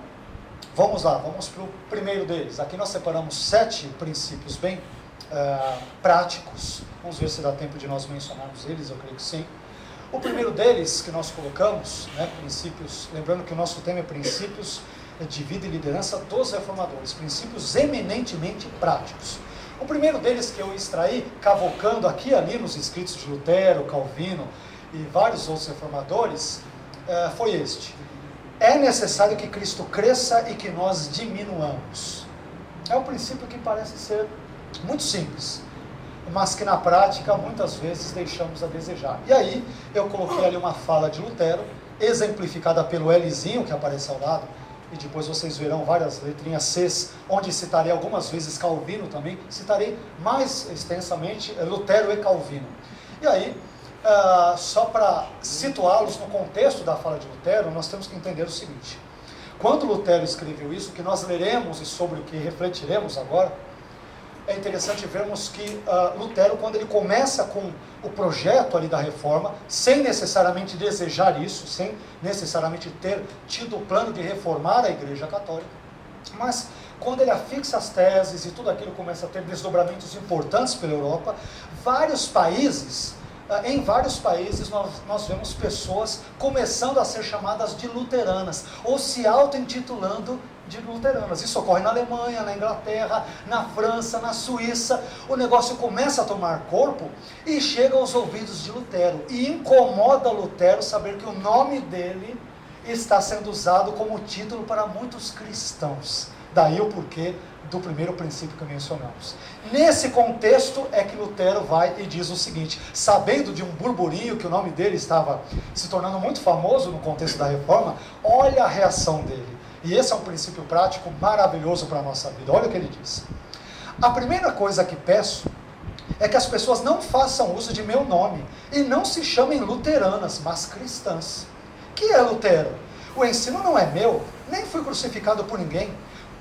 vamos lá, vamos para o primeiro deles. Aqui nós separamos 7 princípios bem práticos. Vamos ver se dá tempo de nós mencionarmos eles, eu creio que sim. O primeiro deles que nós colocamos, princípios, lembrando que o nosso tema é princípios de vida e liderança dos reformadores, princípios eminentemente práticos. O primeiro deles que eu extraí, cavocando aqui e ali nos escritos de Lutero, Calvino e vários outros reformadores, foi este: é necessário que Cristo cresça e que nós diminuamos. É um princípio que parece ser muito simples, mas que na prática muitas vezes deixamos a desejar. E aí eu coloquei ali uma fala de Lutero, exemplificada pelo Lzinho que aparece ao lado, e depois vocês verão várias letrinhas Cs, onde citarei algumas vezes Calvino também, citarei mais extensamente Lutero e Calvino. E aí, só para situá-los no contexto da fala de Lutero, nós temos que entender o seguinte: quando Lutero escreveu isso, que nós leremos e sobre o que refletiremos agora, é interessante vermos que Lutero, quando ele começa com o projeto ali da reforma, sem necessariamente desejar isso, sem necessariamente ter tido o plano de reformar a Igreja Católica, mas quando ele afixa as teses e tudo aquilo começa a ter desdobramentos importantes pela Europa, em vários países nós vemos pessoas começando a ser chamadas de luteranas, ou se auto-intitulando de luteranas. Isso ocorre na Alemanha, na Inglaterra, na França, na Suíça. O negócio começa a tomar corpo e chega aos ouvidos de Lutero, e incomoda Lutero saber que o nome dele está sendo usado como título para muitos cristãos. Daí o porquê do primeiro princípio que mencionamos. Nesse contexto é que Lutero vai e diz o seguinte, sabendo de um burburinho que o nome dele estava se tornando muito famoso no contexto da reforma, olha a reação dele. E esse é um princípio prático maravilhoso para a nossa vida. Olha o que ele diz: a primeira coisa que peço é que as pessoas não façam uso de meu nome e não se chamem luteranas, mas cristãs. Que é Lutero? O ensino não é meu, nem fui crucificado por ninguém.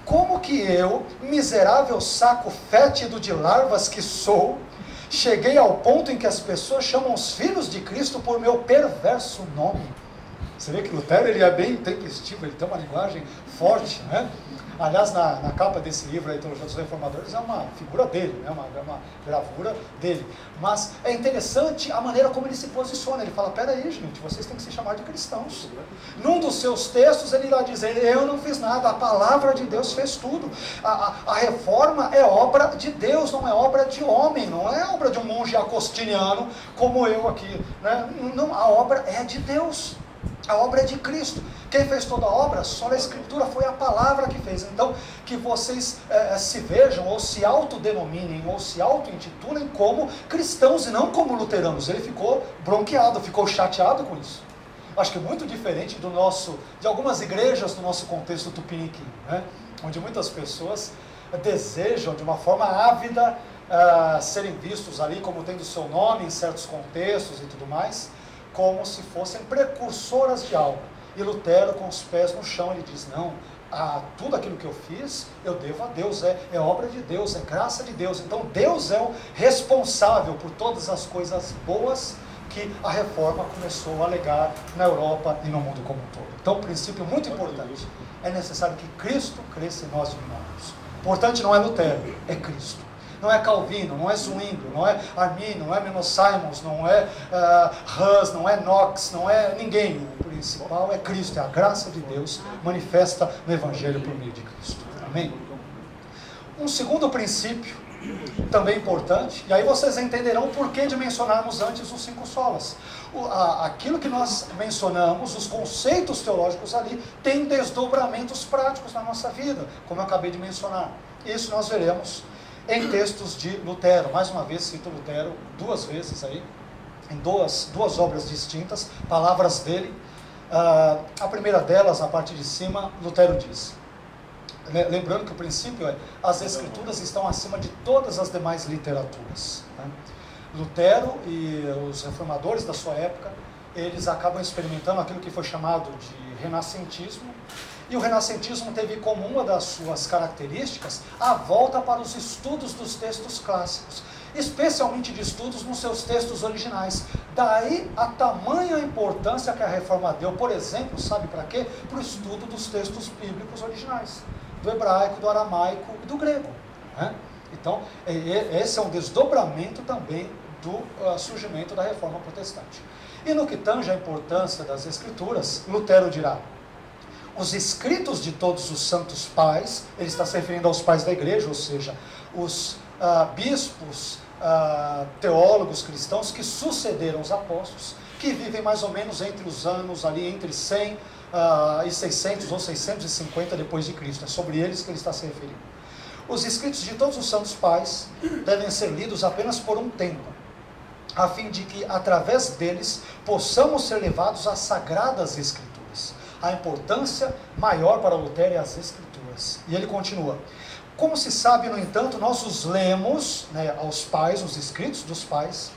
Como que eu, miserável saco fétido de larvas que sou, cheguei ao ponto em que as pessoas chamam os filhos de Cristo por meu perverso nome? Você vê que Lutero ele é bem tempestivo, ele tem uma linguagem forte, né? Aliás, na capa desse livro, A Teologia dos Reformadores, é uma figura dele, né? uma gravura dele. Mas é interessante a maneira como ele se posiciona. Ele fala, peraí, gente, vocês têm que se chamar de cristãos. Num dos seus textos, ele irá dizer, eu não fiz nada, a palavra de Deus fez tudo. A reforma é obra de Deus, não é obra de homem, não é obra de um monge agostiniano, como eu aqui, né? Não, a obra é de Deus. A obra é de Cristo. Quem fez toda a obra? Só a Escritura, foi a palavra que fez. Então, que vocês se vejam, ou se autodenominem, ou se auto-intitulem como cristãos e não como luteranos. Ele ficou bronqueado, ficou chateado com isso. Acho que é muito diferente de algumas igrejas no nosso contexto tupiniquim, né? Onde muitas pessoas desejam, de uma forma ávida, serem vistos ali como tendo seu nome em certos contextos e tudo mais, como se fossem precursoras de algo. E Lutero, com os pés no chão, ele diz, não, tudo aquilo que eu fiz, eu devo a Deus, é obra de Deus, é graça de Deus. Então Deus é o responsável por todas as coisas boas que a reforma começou a legar na Europa e no mundo como um todo. Então, um princípio muito importante, é necessário que Cristo cresça e nós diminuamos. Importante não é Lutero, é Cristo. Não é Calvino, não é Zwingli, não é Arminio, não é Menos Simons, não é Hus, não é Knox, não é ninguém. O principal é Cristo, é a graça de Deus manifesta no Evangelho por meio de Cristo. Amém? Um segundo princípio, também importante, e aí vocês entenderão o porquê de mencionarmos antes os 5 solas. Aquilo que nós mencionamos, os conceitos teológicos ali, tem desdobramentos práticos na nossa vida, como eu acabei de mencionar. Isso nós veremos em textos de Lutero. Mais uma vez cito Lutero 2 vezes aí, em duas obras distintas, palavras dele. A primeira delas, na parte de cima, Lutero diz: lembrando que o princípio é, as Escrituras estão acima de todas as demais literaturas. Né? Lutero e os reformadores da sua época, eles acabam experimentando aquilo que foi chamado de renascentismo, e o renascentismo teve como uma das suas características a volta para os estudos dos textos clássicos, especialmente de estudos nos seus textos originais. Daí a tamanha importância que a reforma deu, por exemplo, sabe para quê? Para o estudo dos textos bíblicos originais, do hebraico, do aramaico e do grego. Né? Então, esse é um desdobramento também do surgimento da reforma protestante. E no que tange a importância das Escrituras, Lutero dirá: os escritos de todos os santos pais, ele está se referindo aos pais da igreja, ou seja, os bispos, teólogos cristãos que sucederam os apóstolos, que vivem mais ou menos entre os anos ali, entre 100 e 600 ou 650 depois de Cristo. É sobre eles que ele está se referindo. Os escritos de todos os santos pais devem ser lidos apenas por um tempo, a fim de que, através deles, possamos ser levados às sagradas Escrituras. A importância maior para Lutero é as Escrituras. E ele continua: como se sabe, no entanto, nós os lemos, né, aos pais, os escritos dos pais,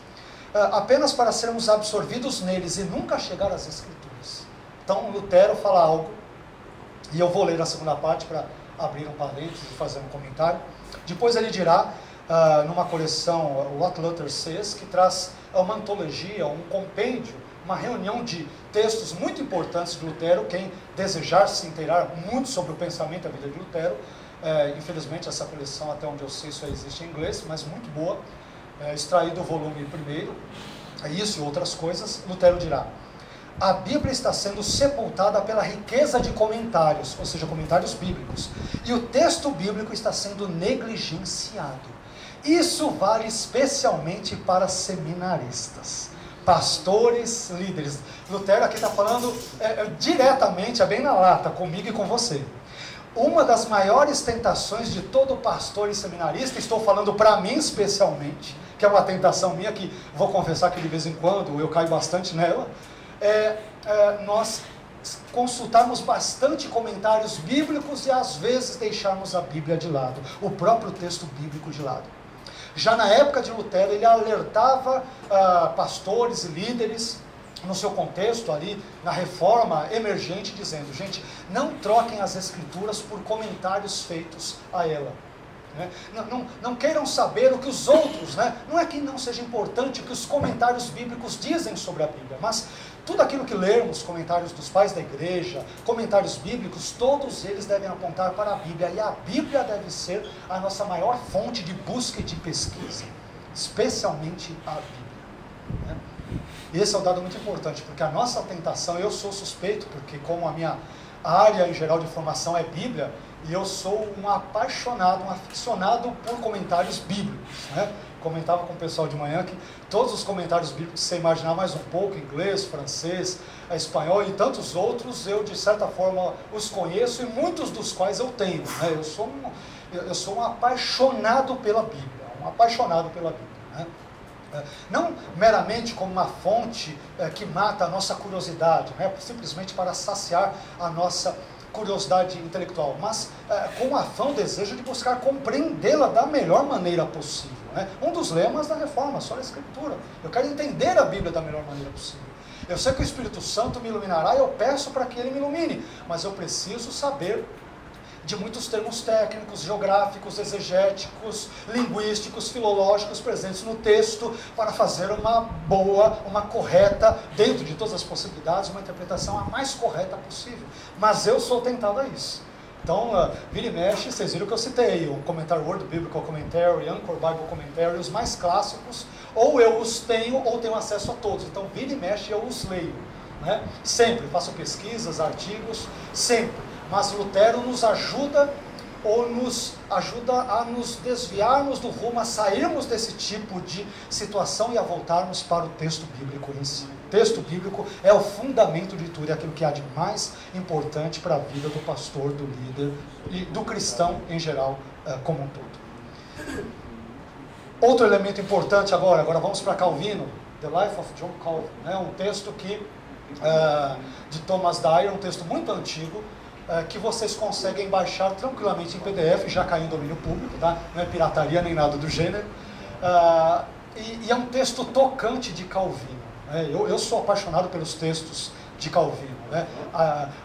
apenas para sermos absorvidos neles e nunca chegar às Escrituras. Então, Lutero fala algo, e eu vou ler a segunda parte para abrir um parênteses e fazer um comentário. Depois ele dirá, numa coleção, What Luther Says, que traz uma antologia, um compêndio, uma reunião de textos muito importantes de Lutero. Quem desejar se inteirar muito sobre o pensamento e a vida de Lutero, infelizmente essa coleção, até onde eu sei, só existe em inglês, mas muito boa, extraído o volume primeiro, isso e outras coisas. Lutero dirá: a Bíblia está sendo sepultada pela riqueza de comentários, ou seja, comentários bíblicos, e o texto bíblico está sendo negligenciado. Isso vale especialmente para seminaristas, pastores, líderes. Lutero aqui está falando diretamente, bem na lata, comigo e com você. Uma das maiores tentações de todo pastor e seminarista, estou falando para mim especialmente, que é uma tentação minha, que vou confessar que de vez em quando eu caio bastante nela, nós consultarmos bastante comentários bíblicos e às vezes deixarmos a Bíblia de lado, o próprio texto bíblico de lado. Já na época de Lutero, ele alertava pastores e líderes, no seu contexto ali, na reforma emergente, dizendo: gente, não troquem as Escrituras por comentários feitos a ela. Né? Não queiram saber o que os outros, né? Não é que não seja importante o que os comentários bíblicos dizem sobre a Bíblia, mas tudo aquilo que lermos, comentários dos pais da igreja, comentários bíblicos, todos eles devem apontar para a Bíblia, e a Bíblia deve ser a nossa maior fonte de busca e de pesquisa, especialmente a Bíblia. Né? Esse é um dado muito importante, porque a nossa tentação, eu sou suspeito, porque como a minha área em geral de formação é Bíblia, e eu sou um apaixonado, um aficionado por comentários bíblicos, né? Comentava com o pessoal de manhã que todos os comentários bíblicos, se você imaginar mais um pouco, inglês, francês, espanhol e tantos outros, eu de certa forma os conheço, e muitos dos quais eu tenho. Né? Eu sou um apaixonado pela Bíblia, Né? Não meramente como uma fonte que mata a nossa curiosidade, né? Simplesmente para saciar a nossa curiosidade intelectual, mas com o afã, o desejo de buscar compreendê-la da melhor maneira possível. Né? Um dos lemas da reforma, só a Escritura. Eu quero entender a Bíblia da melhor maneira possível. Eu sei que o Espírito Santo me iluminará e eu peço para que ele me ilumine, mas eu preciso saber de muitos termos técnicos, geográficos, exegéticos, linguísticos, filológicos presentes no texto, para fazer uma boa, uma correta, dentro de todas as possibilidades, uma interpretação a mais correta possível. Mas eu sou tentado a isso. Então, vira e mexe, vocês viram que eu citei o comentário Word Biblical Commentary, Anchor Bible Commentary, os mais clássicos, ou eu os tenho, ou tenho acesso a todos. Então, vira e mexe, eu os leio. Né? Sempre, faço pesquisas, artigos, sempre. Mas Lutero nos ajuda, ou nos ajuda a nos desviarmos do rumo, a sairmos desse tipo de situação e a voltarmos para o texto bíblico em si. O texto bíblico é o fundamento de tudo, é aquilo que há de mais importante para a vida do pastor, do líder e do cristão em geral, como um todo. Outro elemento importante agora vamos para Calvino, The Life of John Calvin, né? Um texto que, de Thomas Dyer, um texto muito antigo, que vocês conseguem baixar tranquilamente em PDF, já caiu em domínio público, tá? Não é pirataria nem nada do gênero. E é um texto tocante de Calvino. Né? Eu sou apaixonado pelos textos de Calvino. Né?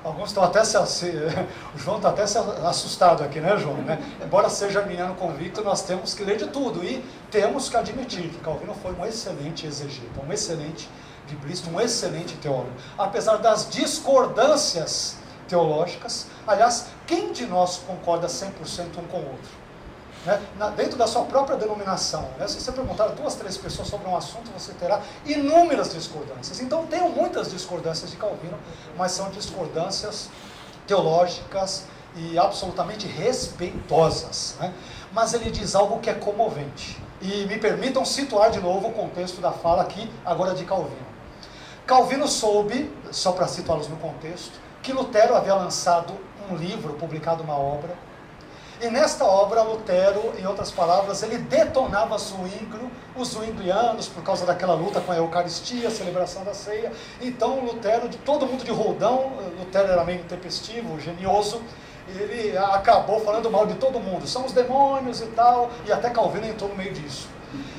Alguns estão até o João está até assustado aqui, né, João? Né? Embora seja arminiano convicto, nós temos que ler de tudo e temos que admitir que Calvino foi um excelente exegeta, um excelente biblista, um excelente teólogo. Apesar das discordâncias teológicas, aliás, quem de nós concorda 100% um com o outro? Né? Dentro da sua própria denominação, né? Se você perguntar a 2, 3 pessoas sobre um assunto, você terá inúmeras discordâncias. Então, tenho muitas discordâncias de Calvino, mas são discordâncias teológicas e absolutamente respeitosas. Né? Mas ele diz algo que é comovente. E me permitam situar de novo o contexto da fala aqui, agora de Calvino. Calvino soube, só para situá-los no contexto, que Lutero havia lançado um livro, publicado uma obra, e nesta obra Lutero, em outras palavras, ele detonava os zwinglianos, por causa daquela luta com a Eucaristia, a celebração da ceia. Então Lutero, de todo mundo de roldão, Lutero era meio intempestivo, genioso, ele acabou falando mal de todo mundo, são os demônios e tal, e até Calvino entrou no meio disso.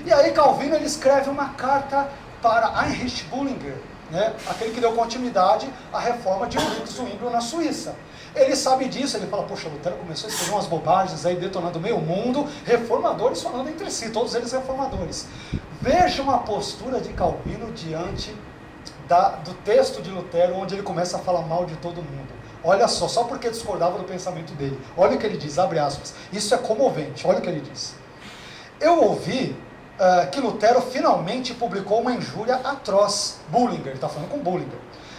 E aí Calvino ele escreve uma carta para Heinrich Bullinger, né, aquele que deu continuidade à reforma de Ulrich Zwingli na Suíça. Ele sabe disso, ele fala, poxa, Lutero começou a escrever umas bobagens aí, detonando meio mundo, reformadores falando entre si, todos eles reformadores. Vejam a postura de Calvino diante do texto de Lutero, onde ele começa a falar mal de todo mundo. Olha só porque discordava do pensamento dele. Olha o que ele diz, abre aspas, isso é comovente, olha o que ele diz. Eu ouvi que Lutero finalmente publicou uma injúria atroz, Bullinger, está falando com Bullinger,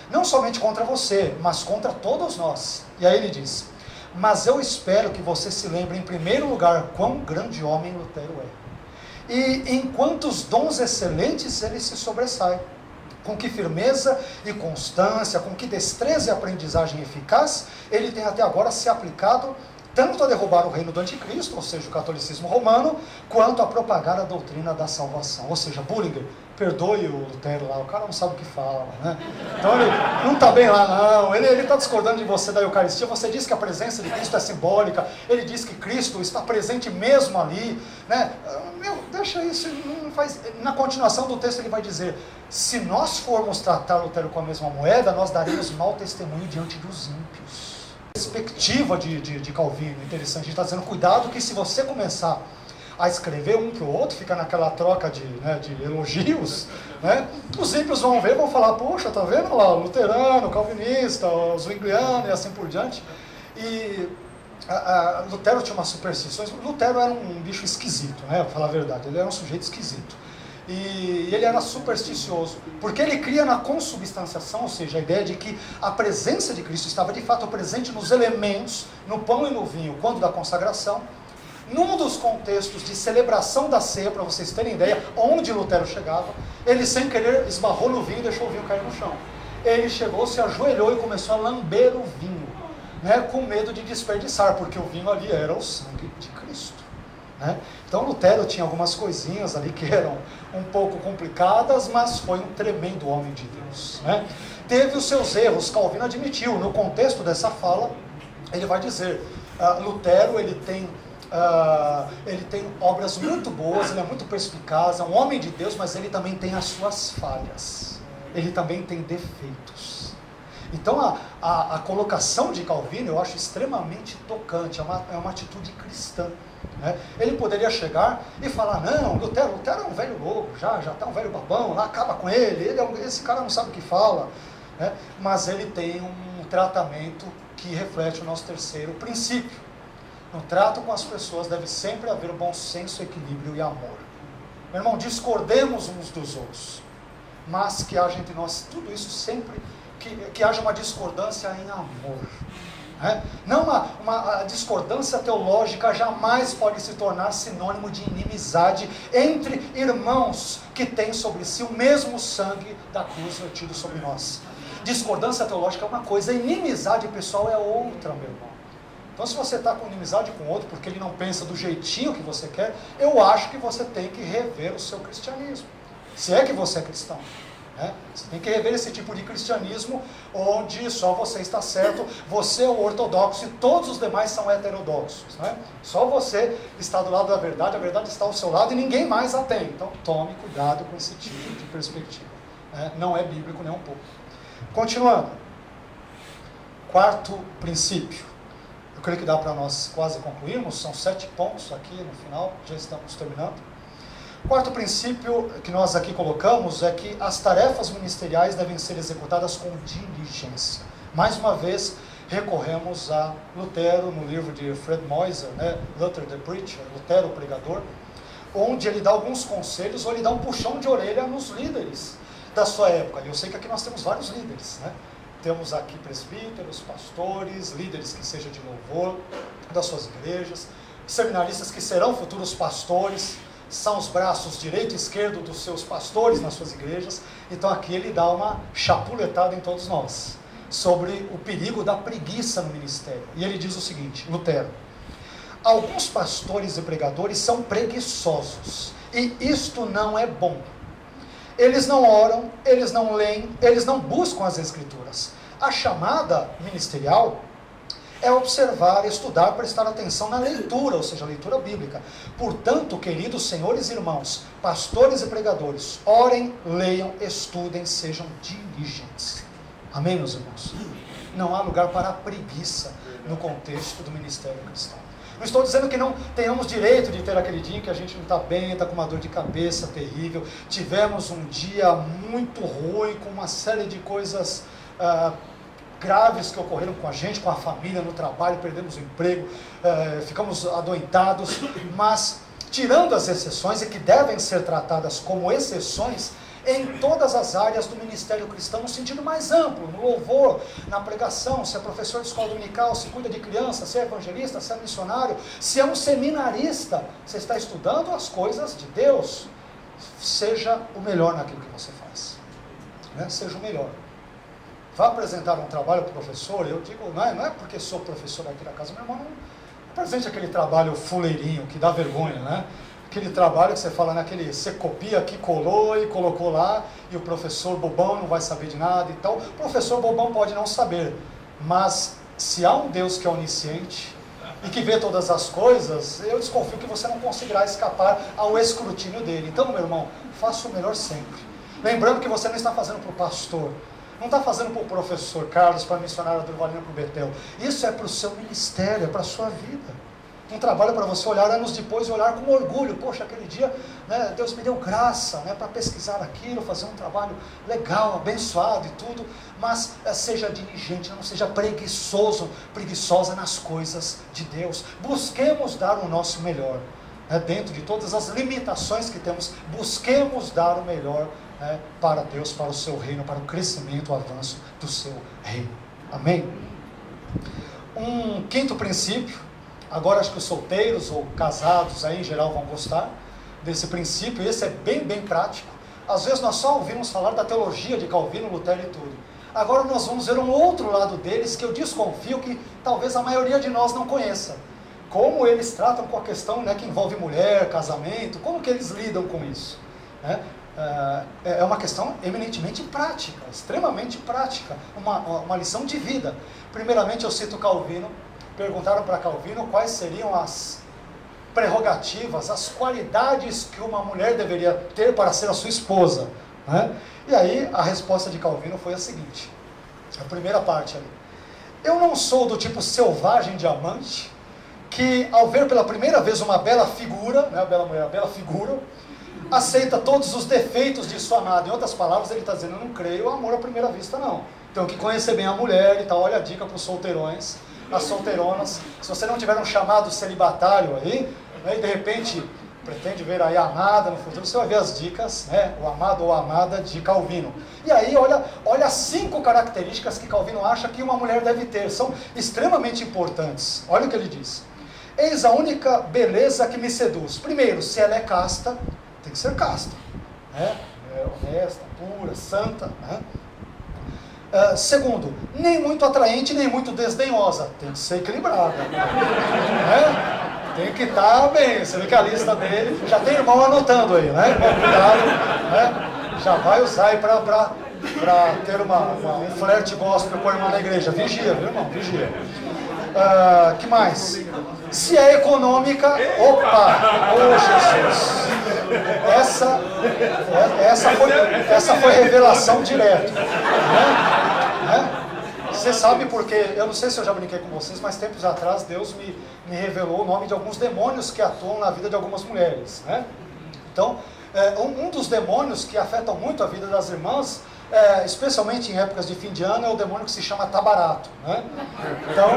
não somente contra você, mas contra todos nós. E aí ele diz, mas eu espero que você se lembre em primeiro lugar quão grande homem Lutero é. E em quantos dons excelentes ele se sobressai. Com que firmeza e constância, com que destreza e aprendizagem eficaz, ele tem até agora se aplicado tanto a derrubar o reino do anticristo, ou seja, o catolicismo romano, quanto a propagar a doutrina da salvação. Ou seja, Bullinger, perdoe o Lutero lá, o cara não sabe o que fala, né? Então ele não está bem lá não, ele está discordando de você da Eucaristia, você diz que a presença de Cristo é simbólica, ele diz que Cristo está presente mesmo ali, né? Meu, deixa isso, não faz... Na continuação do texto ele vai dizer, se nós formos tratar Lutero com a mesma moeda, nós daremos mau testemunho diante dos ímpios. Perspectiva de Calvino, interessante, a gente está dizendo, cuidado que se você começar a escrever um para o outro, fica naquela troca de elogios, né? Os ímpios vão ver, vão falar, poxa, tá vendo lá, luterano, calvinista, zwingliano e assim por diante. E Lutero tinha umas superstições. Lutero era um bicho esquisito, né? Para falar a verdade, ele era um sujeito esquisito. E ele era supersticioso, porque ele cria na consubstanciação, ou seja, a ideia de que a presença de Cristo estava de fato presente nos elementos, no pão e no vinho, quando da consagração. Num dos contextos de celebração da ceia, para vocês terem ideia, onde Lutero chegava, ele sem querer esbarrou no vinho e deixou o vinho cair no chão. Ele chegou, se ajoelhou e começou a lamber o vinho, né, com medo de desperdiçar, porque o vinho ali era o sangue de Cristo. Né? Então Lutero tinha algumas coisinhas ali que eram um pouco complicadas, mas foi um tremendo homem de Deus. Né? Teve os seus erros, Calvino admitiu, no contexto dessa fala, ele vai dizer, Lutero ele tem obras muito boas, ele é muito perspicaz, é um homem de Deus, mas ele também tem as suas falhas, ele também tem defeitos. Então a colocação de Calvino eu acho extremamente tocante, é uma atitude cristã. Né? Ele poderia chegar e falar, não, Lutero é um velho lobo, já está um velho babão, lá acaba com ele, esse cara não sabe o que fala. Né? Mas ele tem um tratamento que reflete o nosso terceiro princípio. No trato com as pessoas deve sempre haver bom senso, equilíbrio e amor. Meu irmão, discordemos uns dos outros, mas que haja entre nós tudo isso sempre, que haja uma discordância em amor. Não uma discordância teológica jamais pode se tornar sinônimo de inimizade entre irmãos que têm sobre si o mesmo sangue da cruz vertido sobre nós. Discordância teológica é uma coisa, inimizade pessoal é outra, meu irmão. Então se você está com inimizade com outro porque ele não pensa do jeitinho que você quer, eu acho que você tem que rever o seu cristianismo, se é que você é cristão. Né? Você tem que rever esse tipo de cristianismo onde só você está certo, você é o ortodoxo e todos os demais são heterodoxos. Né? Só você está do lado da verdade, a verdade está ao seu lado e ninguém mais a tem. Então tome cuidado com esse tipo de perspectiva. Né? Não é bíblico nem um pouco. Continuando. Quarto princípio. Eu creio que dá para nós quase concluirmos, são 7 pontos aqui no final, já estamos terminando. Quarto princípio que nós aqui colocamos é que as tarefas ministeriais devem ser executadas com diligência. Mais uma vez, recorremos a Lutero, no livro de Fred Moiser, né? Luther the Preacher, Lutero o Pregador, onde ele dá alguns conselhos, ou ele dá um puxão de orelha nos líderes da sua época. E eu sei que aqui nós temos vários líderes, né? Temos aqui presbíteros, pastores, líderes que sejam de louvor das suas igrejas, seminaristas que serão futuros pastores, são os braços direito e esquerdo dos seus pastores nas suas igrejas. Então aqui ele dá uma chapuletada em todos nós, sobre o perigo da preguiça no ministério. E ele diz o seguinte, Lutero: alguns pastores e pregadores são preguiçosos, e isto não é bom. Eles não oram, eles não leem, eles não buscam as escrituras. A chamada ministerial é observar, estudar, prestar atenção na leitura, ou seja, a leitura bíblica. Portanto, queridos senhores e irmãos, pastores e pregadores, orem, leiam, estudem, sejam diligentes. Amém, meus irmãos? Não há lugar para a preguiça no contexto do ministério cristão. Não estou dizendo que não tenhamos direito de ter aquele dia em que a gente não está bem, está com uma dor de cabeça terrível, tivemos um dia muito ruim, com uma série de coisas graves que ocorreram com a gente, com a família, no trabalho, perdemos o emprego, ficamos adoentados, mas tirando as exceções, e que devem ser tratadas como exceções, em todas as áreas do ministério cristão, no sentido mais amplo, no louvor, na pregação, se é professor de escola dominical, se cuida de criança, se é evangelista, se é missionário, se é um seminarista, você está estudando as coisas de Deus, seja o melhor naquilo que você faz, né? Seja o melhor. Vá apresentar um trabalho para o professor, eu digo, não é porque sou professor aqui na casa, meu irmão, não apresente aquele trabalho fuleirinho, que dá vergonha, né? Aquele trabalho que você fala naquele, você copia aqui, colou e colocou lá, e o professor bobão não vai saber de nada e tal. O professor bobão pode não saber, mas se há um Deus que é onisciente e que vê todas as coisas, eu desconfio que você não conseguirá escapar ao escrutínio dele. Então, meu irmão, faça o melhor sempre. Lembrando que você não está fazendo para o pastor, não está fazendo para o professor Carlos, para a missionária Durvalina, para o Betel. Isso é para o seu ministério, é para a sua vida. Um trabalho para você olhar anos depois e olhar com orgulho. Poxa, aquele dia, né, Deus me deu graça, né, para pesquisar aquilo, fazer um trabalho legal, abençoado e tudo. Mas seja diligente, não seja preguiçosa nas coisas de Deus. Busquemos dar o nosso melhor. Dentro de todas as limitações que temos, busquemos dar o melhor, né, para Deus, para o seu reino, para o crescimento, o avanço do seu reino. Amém? Um quinto princípio. Agora acho que os solteiros ou casados aí em geral vão gostar desse princípio, e esse é bem prático. Às vezes nós só ouvimos falar da teologia de Calvino, Lutero e tudo. Agora nós vamos ver um outro lado deles que eu desconfio que talvez a maioria de nós não conheça. Como eles tratam com a questão, né, que envolve mulher, casamento, como que eles lidam com isso, né? É uma questão eminentemente prática, extremamente prática, uma lição de vida. Primeiramente eu cito Calvino. Perguntaram para Calvino quais seriam as prerrogativas, as qualidades que uma mulher deveria ter para ser a sua esposa, né? E aí a resposta de Calvino foi a seguinte, a primeira parte ali: eu não sou do tipo selvagem diamante, que ao ver pela primeira vez uma bela figura, né, a bela mulher, a bela figura, aceita todos os defeitos de sua amada. Em outras palavras, ele está dizendo, eu não creio amor à primeira vista não, tem que conhecer bem a mulher e tal. Olha a dica para os solteirões, as solteironas, se você não tiver um chamado celibatário aí, né, e de repente pretende ver aí a amada no futuro, você vai ver as dicas, né, o amado ou a amada de Calvino. E aí olha as 5 características que Calvino acha que uma mulher deve ter, são extremamente importantes. Olha o que ele diz: eis a única beleza que me seduz. Primeiro, se ela é casta, tem que ser casta, né, honesta, pura, santa, né? Segundo, nem muito atraente, nem muito desdenhosa, tem que ser equilibrada, né? Tem que estar bem. Você vê que a lista dele, já tem irmão anotando aí, né? Cuidado, né? Já vai usar aí para ter um flerte gospel com a irmã da igreja. Vigia, viu, irmão? Vigia. Que mais? Se é econômica, opa! Oh, Jesus! Essa foi revelação direta. Né? Você sabe porque, eu não sei se eu já brinquei com vocês, mas tempos atrás Deus me revelou o nome de alguns demônios que atuam na vida de algumas mulheres. Né? Então, um dos demônios que afetam muito a vida das irmãs, especialmente em épocas de fim de ano, é o demônio que se chama Tabarato. Né? Então,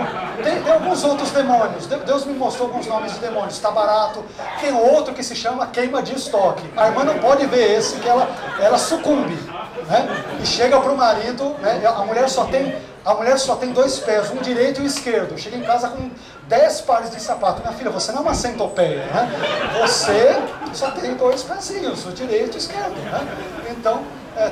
tem alguns outros demônios. Deus me mostrou alguns nomes de demônios. Tabarato, tem outro que se chama queima de estoque. A irmã não pode ver esse, que ela sucumbe. Né? E chega para o marido, né? A mulher só tem 2 pés, um direito e um esquerdo. Chega em casa com 10 pares de sapato. Minha filha, você não é uma centopeia, né? Você só tem 2 pezinhos, o direito e o esquerdo. Né? Então,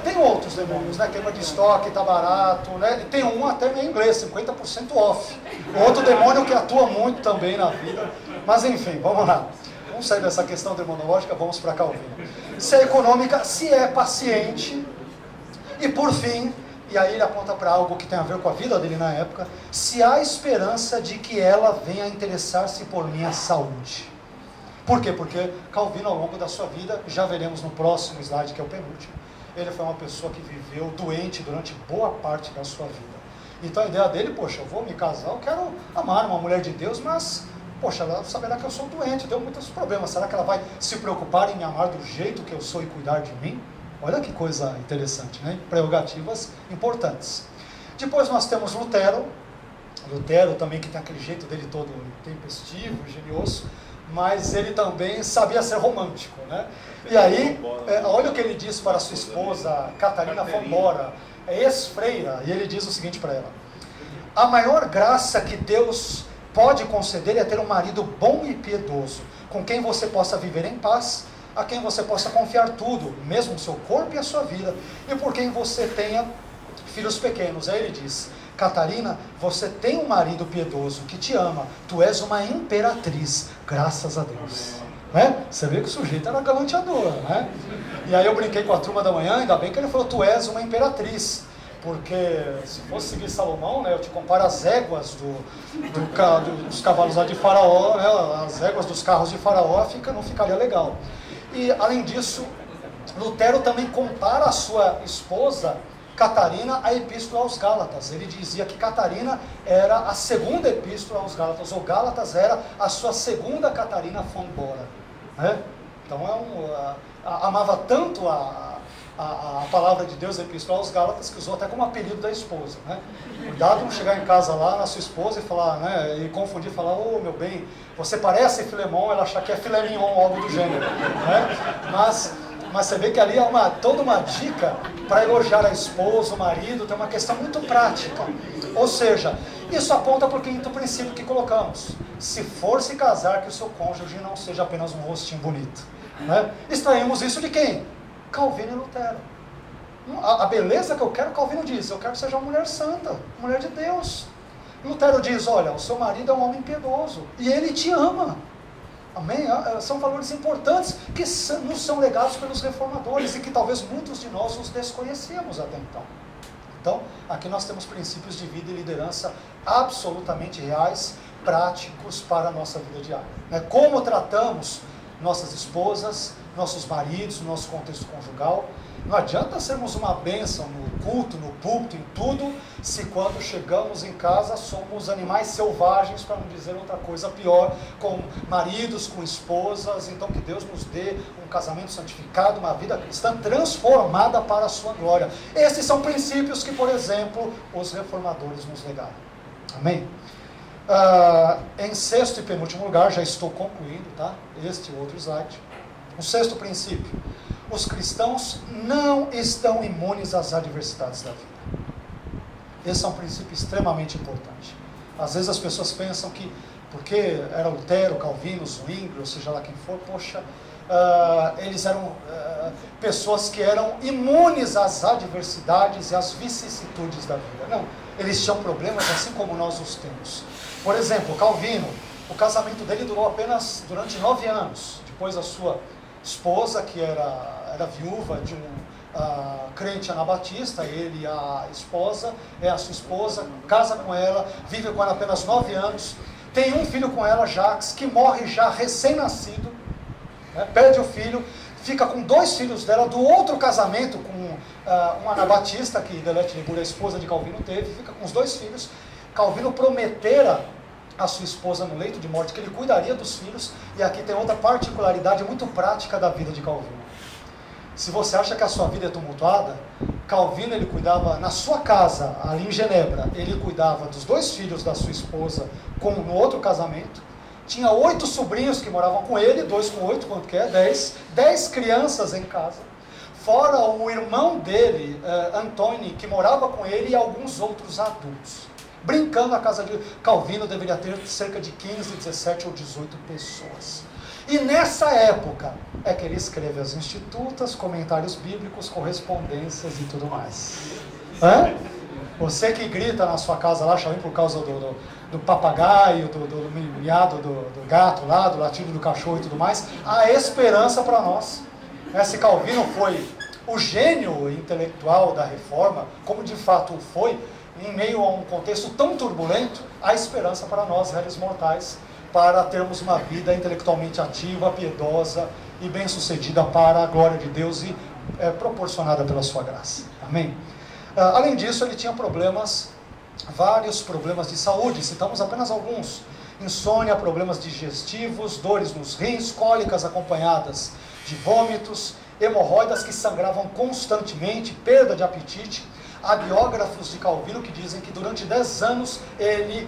tem outros demônios, né? Queima de estoque, tá barato, né? E tem um até em inglês, 50% off. Outro demônio que atua muito também na vida. Mas enfim, vamos lá. Vamos sair dessa questão demonológica, vamos para Calvino. Se é econômica, se é paciente. E por fim, e aí ele aponta para algo que tem a ver com a vida dele na época, se há esperança de que ela venha a interessar-se por minha saúde. Por quê? Porque Calvino, ao longo da sua vida, já veremos no próximo slide, que é o penúltimo, ele foi uma pessoa que viveu doente durante boa parte da sua vida. Então a ideia dele, poxa, eu vou me casar, eu quero amar uma mulher de Deus, mas, poxa, ela saberá que eu sou doente, deu muitos problemas, será que ela vai se preocupar em me amar do jeito que eu sou e cuidar de mim? Olha que coisa interessante, né? Prerrogativas importantes. Depois nós temos Lutero. Lutero também, que tem aquele jeito dele todo tempestivo, genioso, mas ele também sabia ser romântico, né? E aí, olha o que ele diz para sua esposa, Catarina von Bora, ex-freira, e ele diz o seguinte para ela: a maior graça que Deus pode conceder é ter um marido bom e piedoso, com quem você possa viver em paz, a quem você possa confiar tudo, mesmo o seu corpo e a sua vida, e por quem você tenha filhos pequenos. Aí ele diz: Catarina, você tem um marido piedoso que te ama, tu és uma imperatriz, graças a Deus. Né? Você vê que o sujeito era galanteador, né? E aí eu brinquei com a turma da manhã, ainda bem que ele falou, tu és uma imperatriz. Porque se fosse seguir Salomão, né, eu te comparo as éguas dos cavalos lá de Faraó, né, as éguas dos carros de Faraó, não ficaria legal. E além disso, Lutero também compara a sua esposa Catarina à Epístola aos Gálatas. Ele dizia que Catarina era a segunda Epístola aos Gálatas, ou Gálatas era a sua segunda Catarina von Bora. Né? Então amava tanto a palavra de Deus, a Epístola aos Gálatas, que usou até como apelido da esposa. Né? Cuidado não chegar em casa lá na sua esposa e falar, né, e confundir, falar, ô meu bem, você parece Filemon, ela achar que é filé mignon, algo do gênero. Né? Mas você vê que ali é toda uma dica para elogiar a esposa, o marido, tem uma questão muito prática. Ou seja, isso aponta para o quinto princípio que colocamos. Se for se casar, que o seu cônjuge não seja apenas um rostinho bonito. Né? Extraímos isso de quem? Calvino e Lutero. A beleza que eu quero, Calvino diz, eu quero que seja uma mulher santa, mulher de Deus. Lutero diz, olha, o seu marido é um homem piedoso e ele te ama. Amém? São valores importantes que nos são legados pelos reformadores e que talvez muitos de nós os desconhecíamos até então. Então, aqui nós temos princípios de vida e liderança absolutamente reais, práticos para a nossa vida diária. Como tratamos nossas esposas, nossos maridos, no nosso contexto conjugal. Não adianta sermos uma bênção no culto, no púlpito, em tudo, se quando chegamos em casa somos animais selvagens, para não dizer outra coisa pior, com maridos, com esposas. Então que Deus nos dê um casamento santificado, uma vida cristã transformada para a sua glória. Esses são princípios que, por exemplo, os reformadores nos legaram. Amém? Em sexto e penúltimo lugar, já estou concluindo, tá? Este outro slide. O sexto princípio: os cristãos não estão imunes às adversidades da vida. Esse é um princípio extremamente importante. Às vezes as pessoas pensam que, porque era Lutero, Calvino, Zwingli, ou seja lá quem for, poxa, eles eram pessoas que eram imunes às adversidades e às vicissitudes da vida. Não, eles tinham problemas assim como nós os temos. Por exemplo, Calvino, o casamento dele durou apenas durante 9 anos. Depois a sua esposa, que era viúva de crente anabatista, ele e a esposa, a sua esposa, casa com ela, vive com ela apenas 9 anos, tem um filho com ela, Jacques, que morre já recém-nascido, né, perde o filho, fica com 2 filhos dela, do outro casamento com um anabatista, que Delete Libur, a esposa de Calvino, teve, fica com os 2 filhos. Calvino prometera a sua esposa no leito de morte que ele cuidaria dos filhos, e aqui tem outra particularidade muito prática da vida de Calvino. Se você acha que a sua vida é tumultuada, Calvino, ele cuidava na sua casa, ali em Genebra, ele cuidava dos 2 filhos da sua esposa, como no outro casamento, tinha 8 sobrinhos que moravam com ele, 2 com 8, quanto que é? 10 crianças em casa, fora o irmão dele, Antônio, que morava com ele, e alguns outros adultos. Brincando, a casa de Calvino deveria ter cerca de 15, 17 ou 18 pessoas. E nessa época é que ele escreve as Institutas, comentários bíblicos, correspondências e tudo mais. Você que grita na sua casa lá, Xauim, por causa do papagaio, do miado do gato lá, do latido do cachorro e tudo mais, há esperança para nós. Se Calvino foi o gênio intelectual da Reforma, como de fato foi, em meio a um contexto tão turbulento, há esperança para nós, réis mortais, para termos uma vida intelectualmente ativa, piedosa e bem-sucedida para a glória de Deus e proporcionada pela sua graça. Amém? Além disso, ele tinha vários problemas de saúde, citamos apenas alguns. Insônia, problemas digestivos, dores nos rins, cólicas acompanhadas de vômitos, hemorroidas que sangravam constantemente, perda de apetite. Há biógrafos de Calvino que dizem que durante 10 anos ele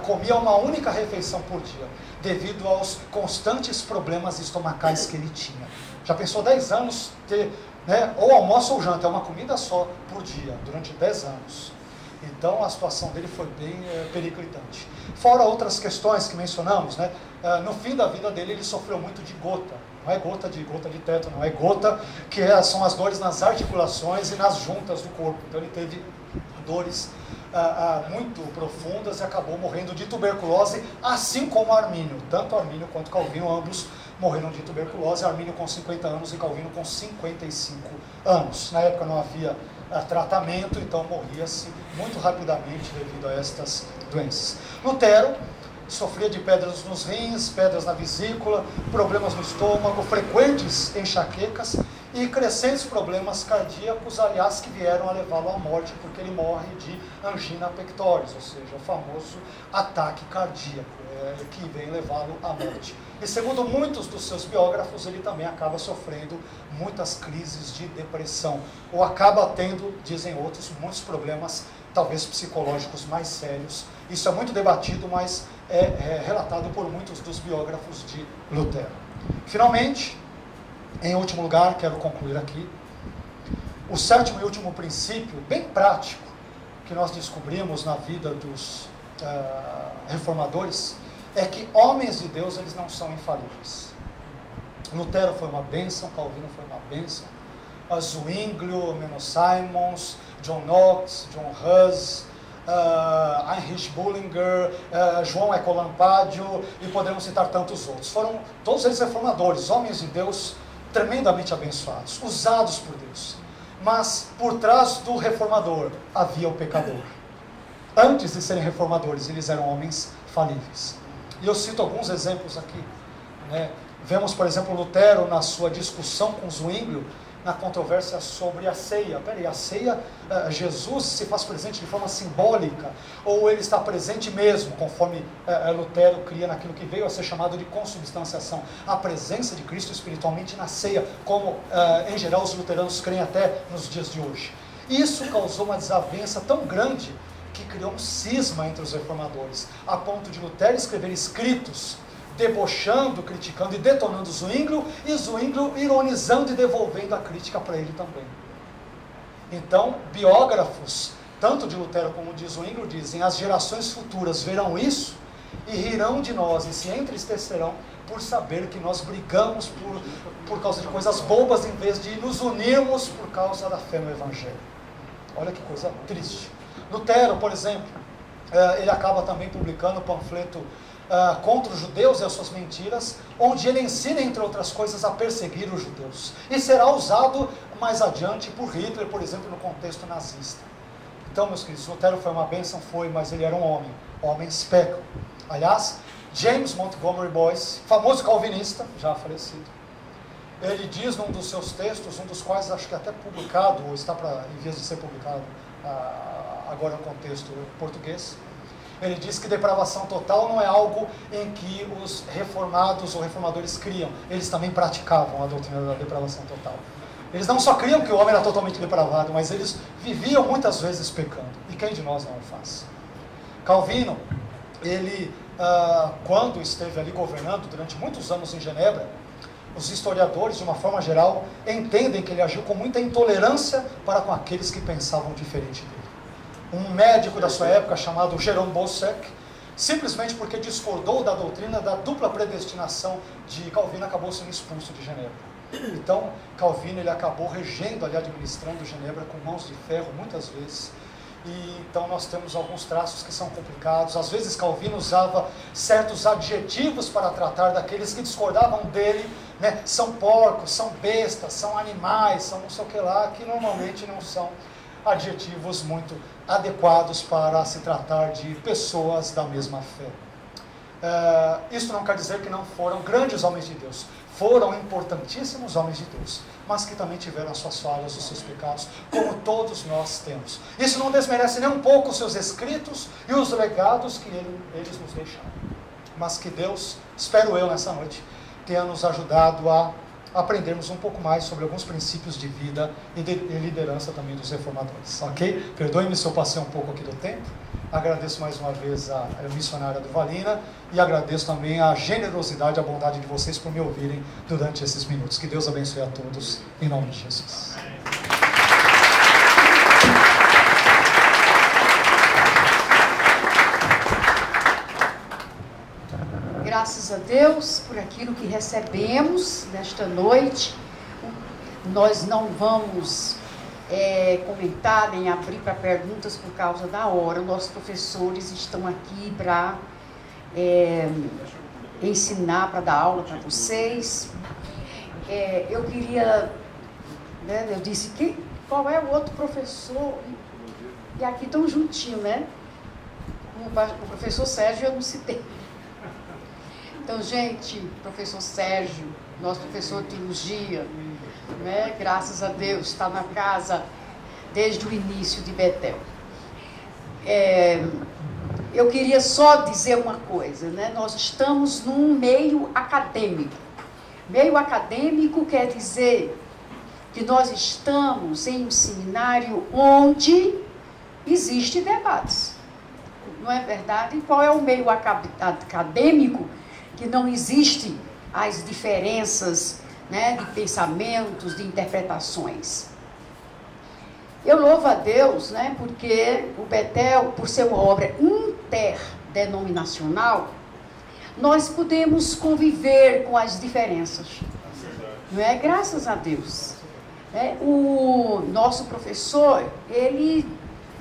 comia uma única refeição por dia, devido aos constantes problemas estomacais que ele tinha. Já pensou 10 anos ter, ou almoço ou janta, é uma comida só por dia, durante 10 anos. Então a situação dele foi bem periclitante. Fora outras questões que mencionamos, no fim da vida dele ele sofreu muito de gota. Não é gota de teto, não é gota, que são as dores nas articulações e nas juntas do corpo. Então ele teve dores muito profundas e acabou morrendo de tuberculose, assim como Armínio. Tanto Armínio quanto Calvino, ambos morreram de tuberculose, Armínio com 50 anos e Calvino com 55 anos. Na época não havia tratamento, então morria-se muito rapidamente devido a estas doenças. Lutero sofria de pedras nos rins, pedras na vesícula, problemas no estômago, frequentes enxaquecas e crescentes problemas cardíacos, aliás, que vieram a levá-lo à morte, porque ele morre de angina pectoris, ou seja, o famoso ataque cardíaco, que vem levá-lo à morte. E segundo muitos dos seus biógrafos, ele também acaba sofrendo muitas crises de depressão, ou acaba tendo, dizem outros, muitos problemas, talvez psicológicos mais sérios. Isso é muito debatido, mas é relatado por muitos dos biógrafos de Lutero. Finalmente, em último lugar, quero concluir aqui, o 7º e último princípio, bem prático, que nós descobrimos na vida dos reformadores, é que homens de Deus, eles não são infalíveis. Lutero foi uma bênção, Calvino foi uma bênção, Zwinglio, Menno Simons, John Knox, John Hus, Heinrich Bullinger, João Ecolampadio, e podemos citar tantos outros. Foram todos eles reformadores, homens de Deus tremendamente abençoados, usados por Deus. Mas por trás do reformador havia o pecador. Antes de serem reformadores, eles eram homens falíveis. E eu cito alguns exemplos aqui. Vemos, por exemplo, Lutero na sua discussão com Zwinglio, na controvérsia sobre a ceia. A ceia, Jesus se faz presente de forma simbólica, ou ele está presente mesmo, conforme Lutero cria naquilo que veio a ser chamado de consubstanciação, a presença de Cristo espiritualmente na ceia, como em geral os luteranos creem até nos dias de hoje. Isso causou uma desavença tão grande que criou um cisma entre os reformadores, a ponto de Lutero escrever escritos debochando, criticando e detonando Zwinglio, e Zwinglio ironizando e devolvendo a crítica para ele também. Então, biógrafos, tanto de Lutero como de Zwinglio, dizem: as gerações futuras verão isso e rirão de nós e se entristecerão por saber que nós brigamos por causa de coisas bobas, em vez de nos unirmos por causa da fé no Evangelho. Olha que coisa triste. Lutero, por exemplo, ele acaba também publicando o panfleto contra os judeus e as suas mentiras, onde ele ensina, entre outras coisas, a perseguir os judeus. E será usado mais adiante por Hitler, por exemplo, no contexto nazista. Então, meus queridos, Lutero foi uma bênção, mas ele era um homem. Homens pecam. Aliás, James Montgomery Boyce, famoso calvinista, já falecido, ele diz num dos seus textos, um dos quais acho que até publicado, ou está em vias de ser publicado, agora no contexto português, ele diz que depravação total não é algo em que os reformados ou reformadores criam, eles também praticavam a doutrina da depravação total. Eles não só criam que o homem era totalmente depravado, mas eles viviam muitas vezes pecando. E quem de nós não o faz? Calvino, ele, quando esteve ali governando durante muitos anos em Genebra, os historiadores, de uma forma geral, entendem que ele agiu com muita intolerância para com aqueles que pensavam diferente dele. Um médico da sua época, chamado Jerome Bossuet, simplesmente porque discordou da doutrina da dupla predestinação de Calvino, acabou sendo expulso de Genebra. Então, Calvino ele acabou regendo ali, administrando Genebra com mãos de ferro, muitas vezes. E então nós temos alguns traços que são complicados. Às vezes Calvino usava certos adjetivos para tratar daqueles que discordavam dele, né? São porcos, são bestas, são animais, são não sei o que lá, que normalmente não são adjetivos muito adequados para se tratar de pessoas da mesma fé. Isso não quer dizer que não foram grandes homens de Deus. Foram importantíssimos homens de Deus, mas que também tiveram as suas falhas, os seus pecados, como todos nós temos. Isso não desmerece nem um pouco os seus escritos e os legados que eles nos deixaram. Mas que Deus, espero eu nessa noite, tenha nos ajudado a aprendermos um pouco mais sobre alguns princípios de vida e de liderança também dos reformadores, ok? Perdoe-me se eu passei um pouco aqui do tempo. Agradeço mais uma vez a missionária do Valina e agradeço também a generosidade, a bondade de vocês por me ouvirem durante esses minutos. Que Deus abençoe a todos, em nome de Jesus. Graças a Deus por aquilo que recebemos nesta noite. Nós não vamos comentar nem abrir para perguntas por causa da hora. Nossos professores estão aqui para ensinar, para dar aula para vocês. Eu queria, né, eu disse, qual é o outro professor? E aqui estão juntinho, né? O professor Sérgio eu não citei. Então, gente, professor Sérgio, nosso professor de teologia, né, graças a Deus, está na casa desde o início de Betel. Eu queria só dizer uma coisa, né? Nós estamos num meio acadêmico. Meio acadêmico quer dizer que nós estamos em um seminário onde existe debates. Não é verdade? Qual é o meio acadêmico que não existe as diferenças, né, de pensamentos, de interpretações? Eu louvo a Deus, né, porque o Betel, por ser uma obra interdenominacional, nós podemos conviver com as diferenças. Não é? Graças a Deus. O nosso professor, ele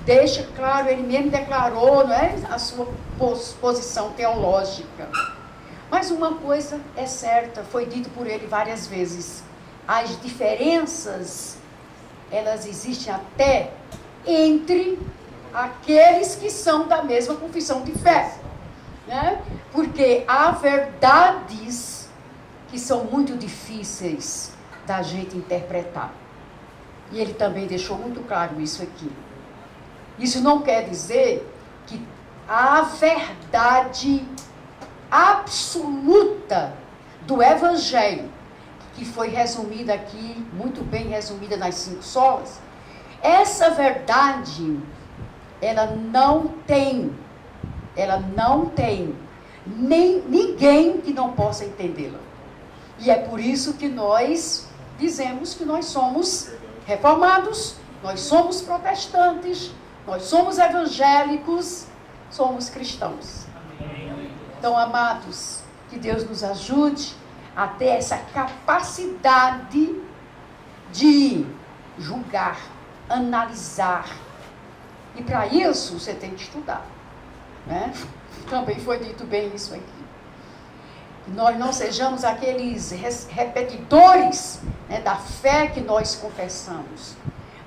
deixa claro, ele mesmo declarou, não é, a sua posição teológica. Mas uma coisa é certa, foi dito por ele várias vezes: as diferenças, elas existem até entre aqueles que são da mesma confissão de fé, né? Porque há verdades que são muito difíceis da gente interpretar. E ele também deixou muito claro isso aqui. Isso não quer dizer que a verdade absoluta do Evangelho, que foi resumida aqui, muito bem resumida nas 5 solas, essa verdade, ela não tem nem ninguém que não possa entendê-la. E é por isso que nós dizemos que nós somos reformados, nós somos protestantes, nós somos evangélicos, somos cristãos. Então, amados, que Deus nos ajude a ter essa capacidade de julgar, analisar. E para isso, você tem que estudar, né? Também foi dito bem isso aqui. Que nós não sejamos aqueles repetidores, né, da fé que nós confessamos,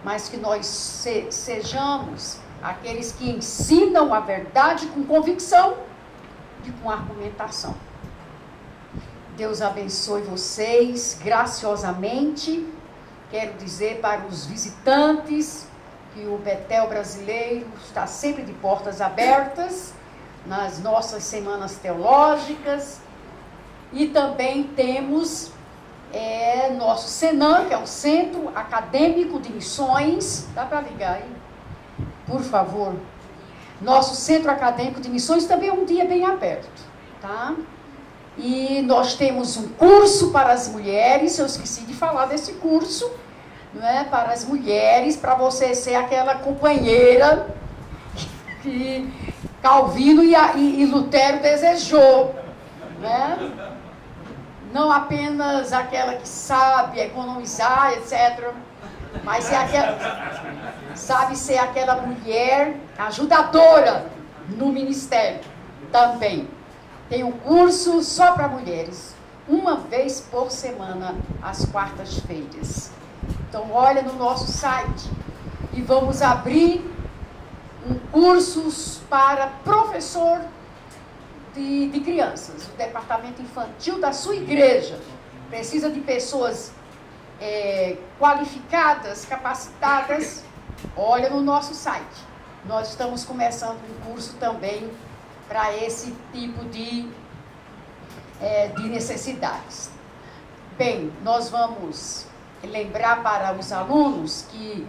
mas que nós sejamos aqueles que ensinam a verdade com convicção e com argumentação. Deus abençoe vocês graciosamente. Quero dizer para os visitantes que o Betel brasileiro está sempre de portas abertas nas nossas semanas teológicas. E também temos nosso Senan, que é o Centro Acadêmico de Missões. Dá para ligar aí? Por favor. Nosso Centro Acadêmico de Missões também é um dia bem aberto, tá? E nós temos um curso para as mulheres, eu esqueci de falar desse curso, não é? Para as mulheres, para você ser aquela companheira que Calvino e Lutero desejou, né? Não apenas aquela que sabe economizar, etc., mas sabe ser aquela mulher ajudadora no ministério também. Tem um curso só para mulheres, uma vez por semana, às quartas-feiras. Então, olha no nosso site e vamos abrir um curso para professor de crianças. O departamento infantil da sua igreja precisa de pessoas qualificadas, capacitadas. Olha no nosso site. Nós estamos começando um curso também para esse tipo de necessidades. Bem, nós vamos lembrar para os alunos que